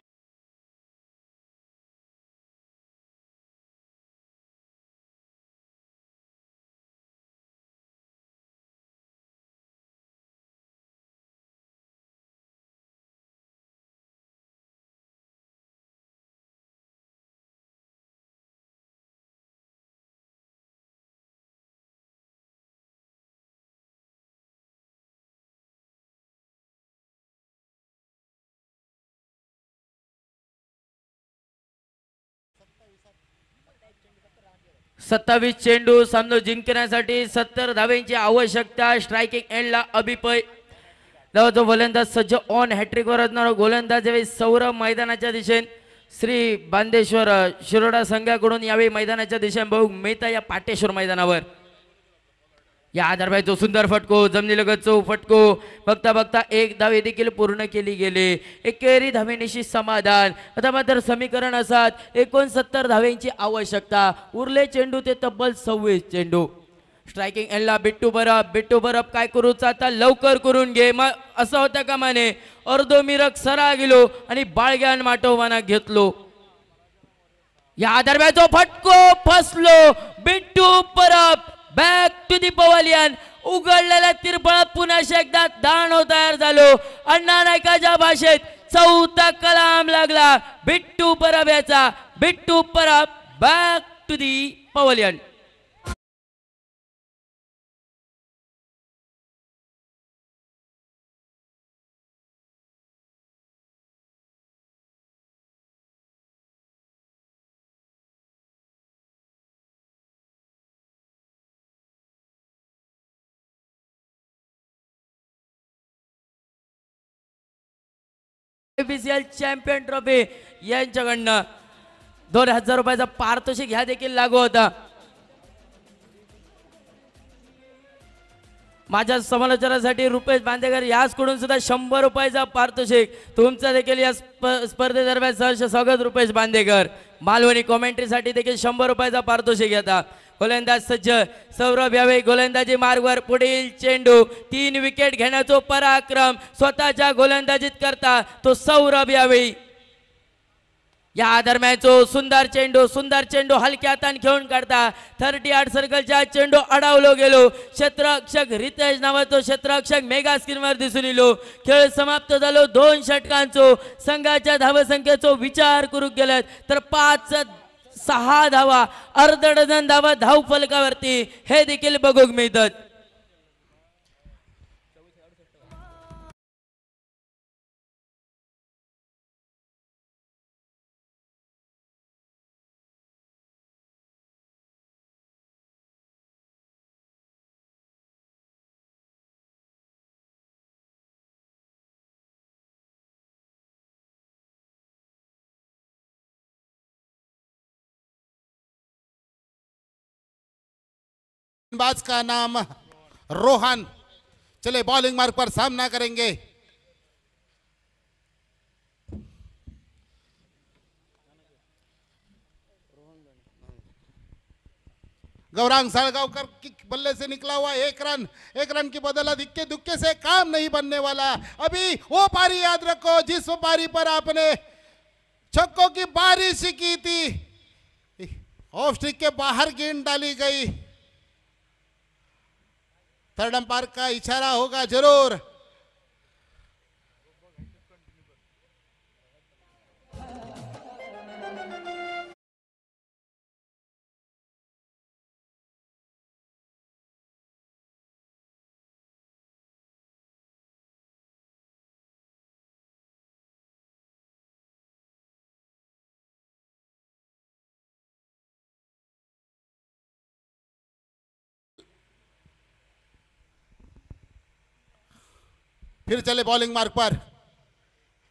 27 चेंडू सामना जिंकण्यासाठी 70 धावेंची आवश्यकता. स्ट्रायकिंग एंडला अभिपय जो गोलंदाज सज्ज ऑन हॅट्रिकवर असणारा गोलंदाज यावेळी सौरभ मैदानाच्या दिशेने श्री बांदेश्वर शिरोडा संघाकडून यावेळी मैदानाच्या दिशेने बघू मेहता या पाटेश्वर मैदानावर. या आधारबाई जो सुंदर फटको जमिनीलगतचो फटको बघता बघता एक धावे देखील पूर्ण केली गेली. एकेरी धावेनिशी समाधान. आता मात्र समीकरण असतात 69 धावेंची आवश्यकता. उरले चेंडू ते तब्बल 26 चेंडू. स्ट्रायकिंग एंडला बिट्टू बरफ काय करूच आता लवकर करून घे. मग असं होतं का माने अर्धो मिरक सरा गेलो आणि बाळग्यान माटोवाना घेतलो. या दरम्यान तो फटको फसलो. Bittu Baraf back to the पवलियन. उघडलेल्या तिरपळात पुन्हा एकदा दाणो तयार झालो. अण्णा नायकाच्या भाषेत चौथा कलाम लागला बिट्टू बरफ याचा. Bittu Baraf back to the pavilion. Champion trophy यांच्याकडनं 2000 रुपयाचा पारितोषिक ह्या देखील लागू होता. माझ्या समालोचनासाठी रुपेश बांदेकर याचकडून सुद्धा 100 रुपयाचा पारितोषिक. तुमचं देखील या स्पर्धेदरम्यान सहर्ष स्वागत रुपेश बांदेकर. मालवणी कॉमेंट्रीसाठी देखील 100 रुपयाचा पारितोषिक येतात. गोलंदाज सज्ज सौरभ यावेळी गोलंदाजी मार्गवर. पुढील चेंडू 3 विकेट घेण्याचा पराक्रम स्वतःच्या गोलंदाजीत करता तो सौरभ यावेळी. या दरम्यान सुंदर चेंडू हलक्या हाताने खेळून काढता 38 सर्कलच्या चेंडू अडवलो गेलो. क्षेत्ररक्षक रितेश नावाचा क्षेत्ररक्षक मेगा स्क्रीनवर दिसून येलो. खेळ समाप्त झालो 2 षटकांचो. संघाच्या धावसंख्येचो विचार करू गेलात तर 5-6 धावा अर्ध डझन धावा धाव फलकावरती हे देखील बघूक मिळतात. बाज का नाम रोहन. चले बॉलिंग मार्ग पर सामना करेंगे. गौरांग साळगावकर की बल्ले से निकला हुआ 1 रन की बदौलत इक्के दुक्के से काम नहीं बनने वाला. अभी वो पारी याद रखो जिस पारी पर आपने छक्कों की बारिश की थी. ऑफ स्ट्रिक के बाहर गेंद डाली गई. थर्ड अंपायर का इशारा होगा जरूर. फिर चले बॉलिंग मार्ग पर.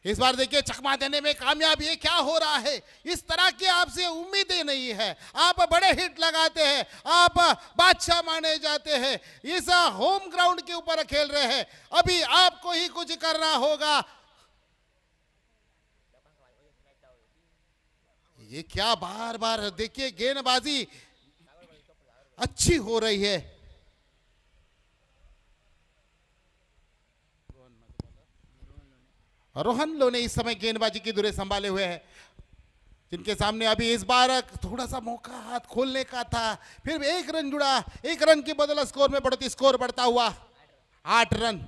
इस बार देखिए चकमा देने में कामयाब. ये क्या हो रहा है? इस तरह की आपसे उम्मीदें नहीं है. आप बड़े हिट लगाते हैं, आप बादशाह माने जाते हैं. इस होम ग्राउंड के ऊपर खेल रहे हैं. अभी आपको ही कुछ करना होगा. ये क्या बार बार देखिए गेंदबाजी अच्छी हो रही है. रोहन लोने इस समय गेंदबाजी की धुरे संभाले हुए हैं, जिनके सामने अभी इस बार थोड़ा सा मौका हाथ खोलने का था. फिर 1 रन जुड़ा. 1 रन की बदौलत स्कोर में बढ़ती. स्कोर बढ़ता हुआ 8 रन.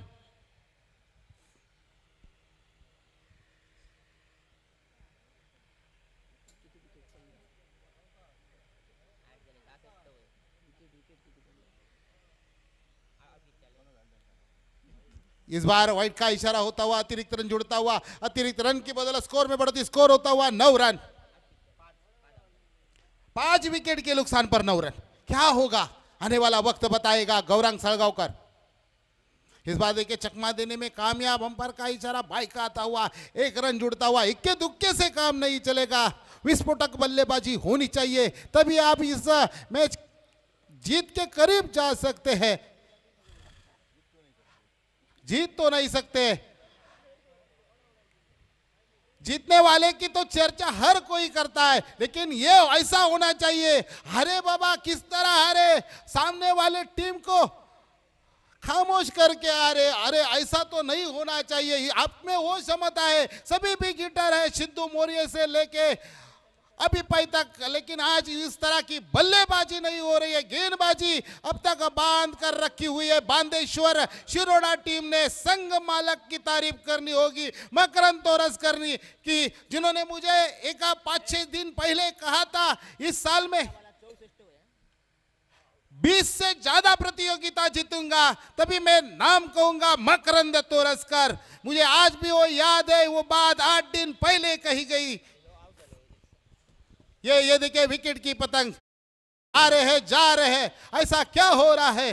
इस बार व्हाइट का इशारा होता हुआ अतिरिक्त रन जुड़ता हुआ. अतिरिक्त रन की बदौलत स्कोर में बढ़ती. स्कोर होता हुआ 9 रन. 5 विकेट के नुकसान पर 9 रन। क्या होगा आने वाला वक्त बताएगा। गौरांग सळगावकर इस बार देखिए चकमा देने में कामयाब, अंपायर का इशारा बाई का आता हुआ, 1 रन जुड़ता हुआ। इक्के दुक्के से काम नहीं चलेगा, विस्फोटक बल्लेबाजी होनी चाहिए, तभी आप इस मैच जीत के करीब जा सकते हैं। जीत तो नहीं सकते, जीतने वाले की तो चर्चा हर कोई करता है, लेकिन ये ऐसा होना चाहिए। अरे बाबा किस तरह हारे, सामने वाले टीम को खामोश करके अरे अरे ऐसा तो नहीं होना चाहिए। आप में वो क्षमता है, सभी विकेटर है सिद्धू मौर्य से लेके अभी पै तक, लेकिन आज इस तरह की बल्लेबाजी नहीं हो रही है। गेंदबाजी अब तक बांध कर रखी हुई है। बांदेश्वर शिरोडा टीम ने संघ मालक की तारीफ करनी होगी, मकरंद तोरस करनी की, जिन्होंने मुझे एक 5-6 दिन पहले कहा था इस साल में 20 से ज्यादा प्रतियोगिता जीतूंगा, तभी मैं नाम कहूंगा मकरंद तोरसकर। मुझे आज भी वो याद है, वो बात 8 दिन पहले कही गई। ये देखिए विकेट की पतंग आ रहे हैं जा रहे हैं, ऐसा क्या हो रहा है।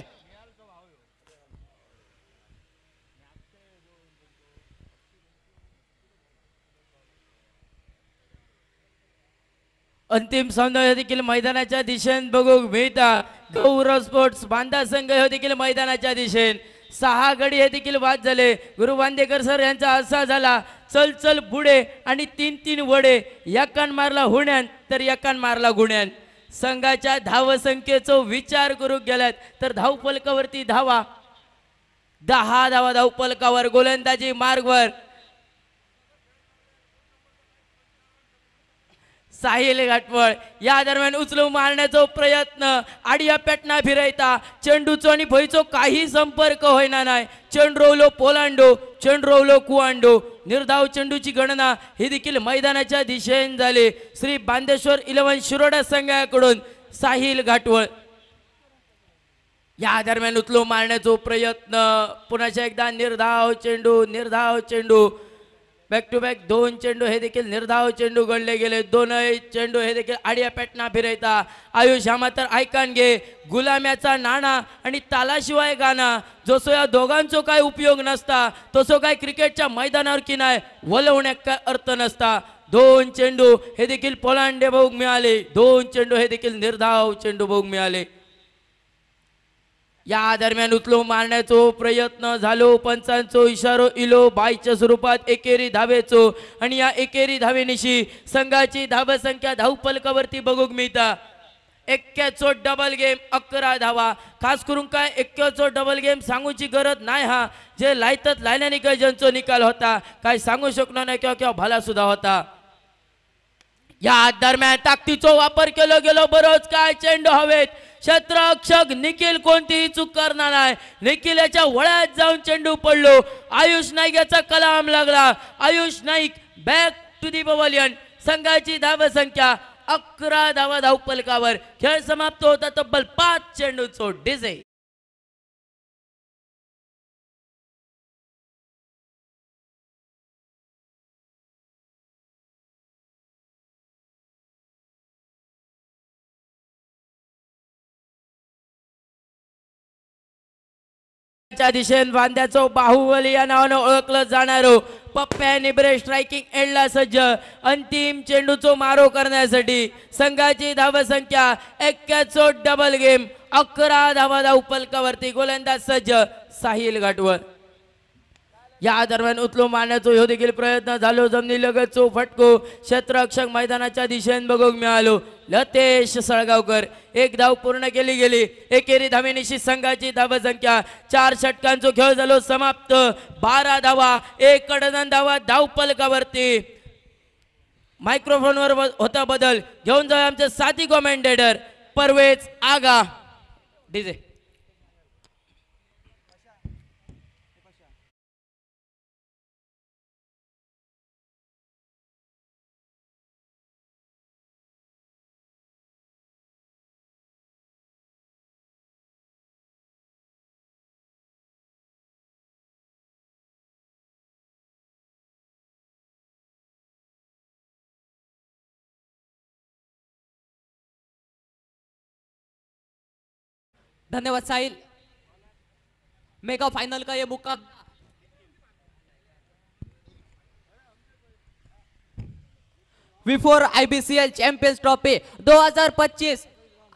अंतिम सामना हे देखील मैदानाच्या दिशेने बघू मिळता। गौरव स्पोर्ट्स बांधा संघ हे देखील मैदानाच्या दिशेने 6 गडी हे देखील बाद झाले। गुरु बांदेकर सर यांचा असा झाला, चल चल पुढे आणि 3-3 वडे, एकान मारला हुण्यान तर एकान मारला गुण्यान। संघाच्या धावसंख्येचा विचार करू गेलात तर धावफलकावरती धावा 10 धावा धावफलकावर, गोलंदाजी मार्गवर साहिल घाटवळ या दरम्यान उचलून मारण्याचा प्रयत्न, आडिया पेटना फिरायता, चेंडूचो आणि भयचो काही संपर्क होईना नाही। चेंडू रोवलो पोलांडो, चेंडू रोवलो कुआंडो, निर्धाव चेंडूची गणना ही देखील मैदानाच्या दिशेने झाली। श्री बांदेश्वर 11 शिरोडा संघाकडून साहिल घाटवळ या दरम्यान उचलून मारण्याचा प्रयत्न, पुन्हा एकदा निर्धाव चेंडू बॅक टू बॅक 2 चेंडू हे देखील निर्धाव चेंडू गणले गेले। 2 चेंडू हे देखील आडिया पेटना फिरायता। आयुष हा मात्र ऐकान घे, गुलाम्याचा नाणा आणि तालाशिवाय गाणा, जसो या दोघांचो काय उपयोग नसता तसो काय क्रिकेटच्या मैदानावर की नाही वलवण्यात काय अर्थ नसता। 2 चेंडू हे देखील पोलांडे बघूक मिळाले, 2 चेंडू हे देखील निर्धाव चेंडू बघूक मिळाले। या दरम्यान उचलून मारण्याचो प्रयत्न झालो, पंचांचो इशारो इलो बाईच्या स्वरूपात एकेरी धावेचो, आणि या एकेरी धावेनिशी संघाची धावसंख्या धावफलकावरती बघूक मिळता। 21चो डबल गेम 11 धावा, खास करून काय 21चो डबल गेम सांगूची गरज नाही। हा जे लायतात लायल्याने काय ज्यांचो निकाल होता काय सांगू शकलो नाही किंवा भला सुद्धा होता। या दरम्यान ताकदीचो वापर केलो गेलो, बरोच काय चेंडू हवेत, क्षेत्ररक्षक निखिल कोणतीही चूक करणार नाही। निखिल याच्या वळ्यात जाऊन चेंडू पडलो, आयुष नाईक याचा कलाम लागला। Ayush Naik back to the pavilion. संघाची धावसंख्या 11 धावा धावफलकावर। खेळ समाप्त होता तब्बल 5 चेंडूचो डीजे। च्या दिशेने बांध्याचो बाहुबली या नावाने ओळखलं जाणारो पप्प्या निब्रे स्ट्रायकिंग एंडला सज्ज। अंतिम चेंडूचो मारो करण्यासाठी संघाची धावसंख्या 21चो डबल गेम 11 धावा धावफलकावरती, गोलंदाज सज्ज साहिल घाटवळ। या दरम्यान उचलून मारण्याचो ह्यो देखील प्रयत्न झालो, जमिनी लगतचो फटको क्षेत्ररक्षक मैदानाच्या दिशेने बघूक मिळालो। लतेश सळगावकर 1 धाव पूर्ण केली गेली। एकेरी धावेनिशी संघाची धावसंख्या 4 षटकांचो खेळ झालो समाप्त। 12 धावा 1 कडन धावा धावफलकावरती। मायक्रोफोनवर होता बदल, घेऊन जाऊया आमचे साथी कमेंटेटर परवेज आगा डीजे। धन्यवाद साहिल। मेगा फाइनल का ये मुकाबला V4 IBCL चैंपियंस ट्रॉफी 2025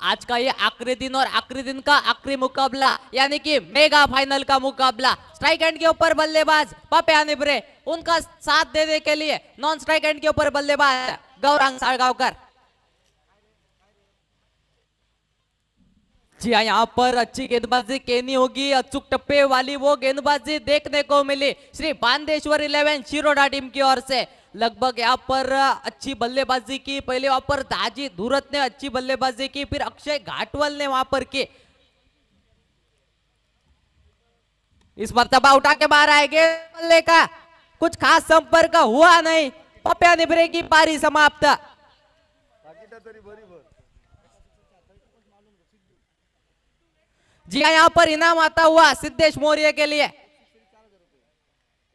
आज का ये आखिरी दिन और आखिरी दिन का आखिरी मुकाबला यानी कि मेगा फाइनल का मुकाबला। स्ट्राइक एंड के ऊपर बल्लेबाज पाप्या निब्रे, उनका साथ देने के लिए नॉन स्ट्राइक एंड के ऊपर बल्लेबाज गौरांग साळगावकर। जी हाँ, यहाँ पर अच्छी गेंदबाजी केनी होगी, अचूक टप्पे वाली वो गेंदबाजी देखने को मिली श्री बांदेश्वर 11 शिरोडा टीम की ओर से। लगभग यहाँ पर अच्छी बल्लेबाजी की, पहले वहां पर ताजी धूरत ने अच्छी बल्लेबाजी की, फिर अक्षय घाटवल ने वहां पर की। इस मर्तबा उठा के बाहर आएंगे बल्ले का, कुछ खास संपर्क हुआ नहीं। पप्या निब्रे की पारी समाप्त। जी हाँ, यहाँ पर इनाम आता हुआ सिद्धेश मौर्य के लिए।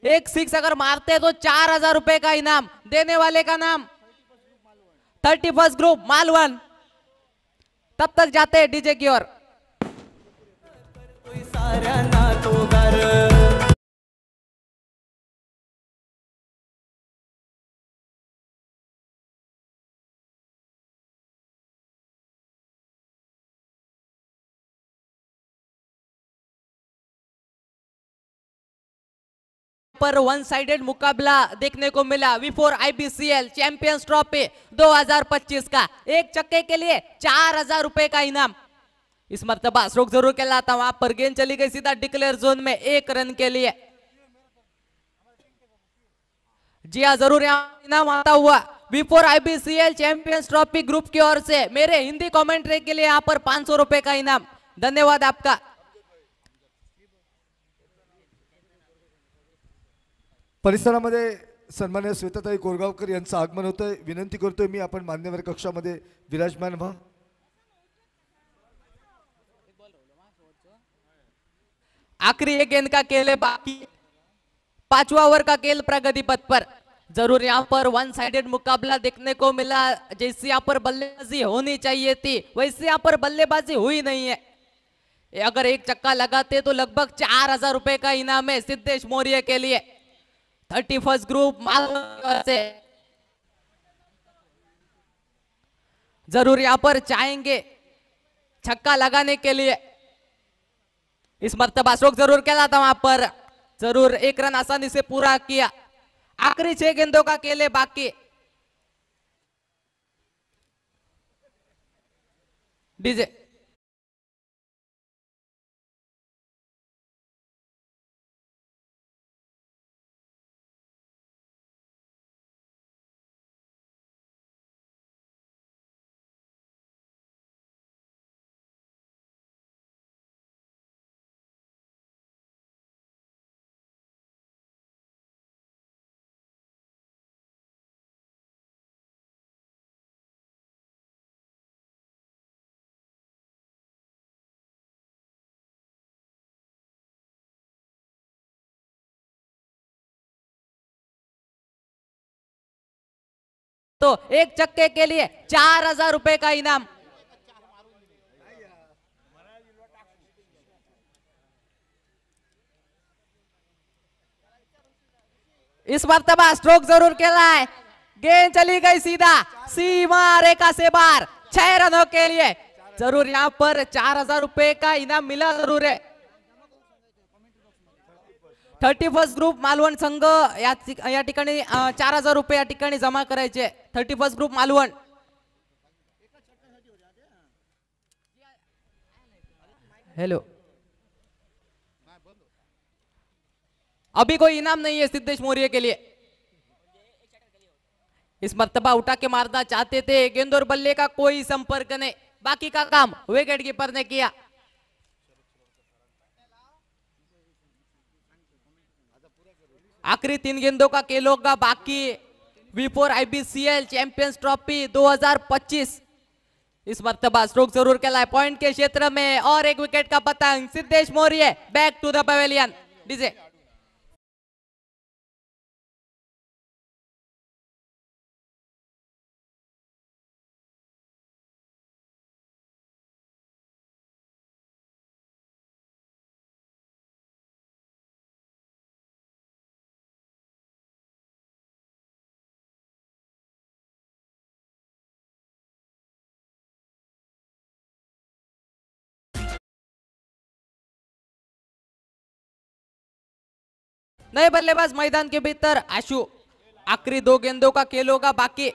एक सिक्स अगर मारते तो 4000 रुपए का इनाम। देने वाले का नाम 31st ग्रुप मालवन। तब तक जाते हैं डीजे की ओर। पर वन साइडेड मुकाबला देखने को मिला V4 IBCL चैंपियंस ट्रॉफी 2025 का। एक चक्के के लिए 4000 रुपए का इनाम। इस मर्तबा स्ट्रोक जरूर कहलाता, वहां पर गेंद चली गई सीधा डिक्लेयर जोन में 1 रन के लिए। जी हाँ, जरूर यहाँ इनाम आता हुआ V4 IBCL champions trophy group की ओर से मेरे हिंदी कमेंट्री के लिए यहाँ पर 500 रुपए का इनाम। धन्यवाद आपका। परिसरामध्ये सन्मान्य श्वेताताई कोरगावकर यांचं आगमन होतंय। विनंती करतोय मी, आपण मान्यवर कक्षामध्ये विराजमान व्हा। आखिरी एक गेंद का खेल है बाकी, 5वां ओवर का खेल प्रगति पथ पर। जरूर यहाँ पर वन साइडेड मुकाबला देखने को मिला। जैसी यहाँ पर बल्लेबाजी होनी चाहिए थी वैसे यहाँ पर बल्लेबाजी हुई नहीं है। अगर एक चक्का लगाते तो लगभग 4000 रुपए का इनाम है सिद्धेश मौर्य के लिए। 31st ग्रुप मालवन से जरूर यहां पर चाहेंगे छक्का लगाने के लिए। इस मर्तबा स्ट्रोक जरूर खेला था, वहां पर जरूर 1 रन आसानी से पूरा किया। आखिरी 6 गेंदों का खेल है बाकी। डीजे तो एक चक्के के लिए 4000 रुपए का इनाम। इस मर्तबा स्ट्रोक जरूर खेला है, गेंद चली गई सीधा सीमा रेखा से बाहर। 6 रनों के लिए जरूर यहाँ पर 4000 रुपए का इनाम मिला जरूर है। 31st ग्रुप मालवण संघ या ठिकाणी 4000 रुपये या ठिकाणी जमा करायचे। 31st group Malvan. हेलो, अभी कोई इनाम नहीं है सिद्धेश मौर्य के लिए। इस मर्तबा उठा के मारना चाहते थे, गेंद और बल्ले का कोई संपर्क नहीं। बाकी का काम विकेट कीपर ने किया। आखिरी 3 गेंदों का खेल होगा बाकी। V4 IBCL champions trophy 2025। इस मर्तबा स्ट्रोक जरूर खेला है पॉइंट के क्षेत्र में और एक विकेट का पतंग। Siddhesh Maurya back to the pavilion. डीजे नए बल्लेबाज मैदान के भीतर आशु। आखिरी 2 गेंदों का खेल होगा बाकी।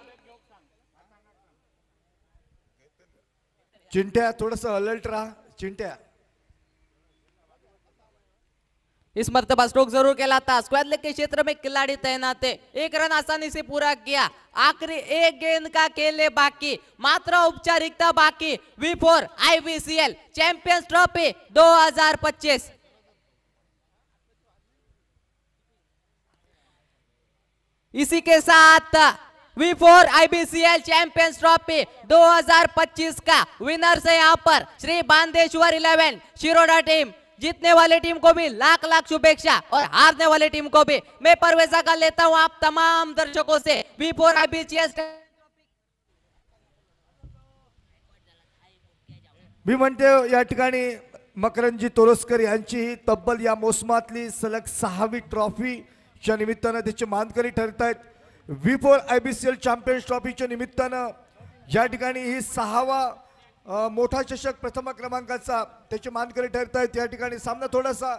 चिंट्या थोडस अलर्ट रहा चिंट्या। इस मर्तबा स्ट्रोक जरूर कहलाता। स्क्वायर लेग के क्षेत्र में खिलाड़ी तैनात है। 1 रन आसानी से पूरा किया। आखिरी 1 गेंद का खेल है बाकी, मात्र औपचारिकता बाकी। V4 IBCL champions trophy 2025। इसी के साथ V4 IBCL चैंपियंस ट्रॉफी 2025 का विनर्स है यहाँ पर श्री बांदेश्वर 11 शिरोडा टीम। जीतने वाले टीम को भी लाख लाख शुभेच्छा और हारने वाले टीम को भी मैं परवेजा कर लेता हूं आप तमाम दर्शकों से। V4 IBCL मी म्हणते या ठिकाणी मकरंजी तोरसकर यांची तब्बल या मोसमातली सलग 6वी ट्रॉफीच्या निमित्तानं त्याचे मानकरी ठरत आहेत। V4 IBCL चॅम्पियन्स ट्रॉफीच्या निमित्तानं या ठिकाणी ही 6वा मोठा चषक प्रथम क्रमांकाचा त्याचे मानकरी ठरत आहेत। या ठिकाणी सामना थोडासा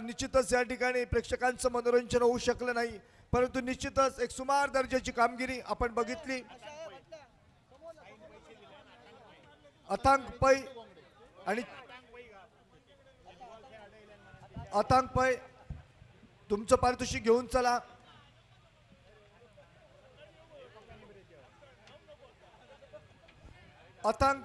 निश्चितच या ठिकाणी प्रेक्षकांचं मनोरंजन होऊ शकलं नाही, परंतु निश्चितच एक सुमार दर्जाची कामगिरी आपण बघितली। अथांग पै आणि अथांग पै तुमचं पारितोषिक घेऊन चला। अथांग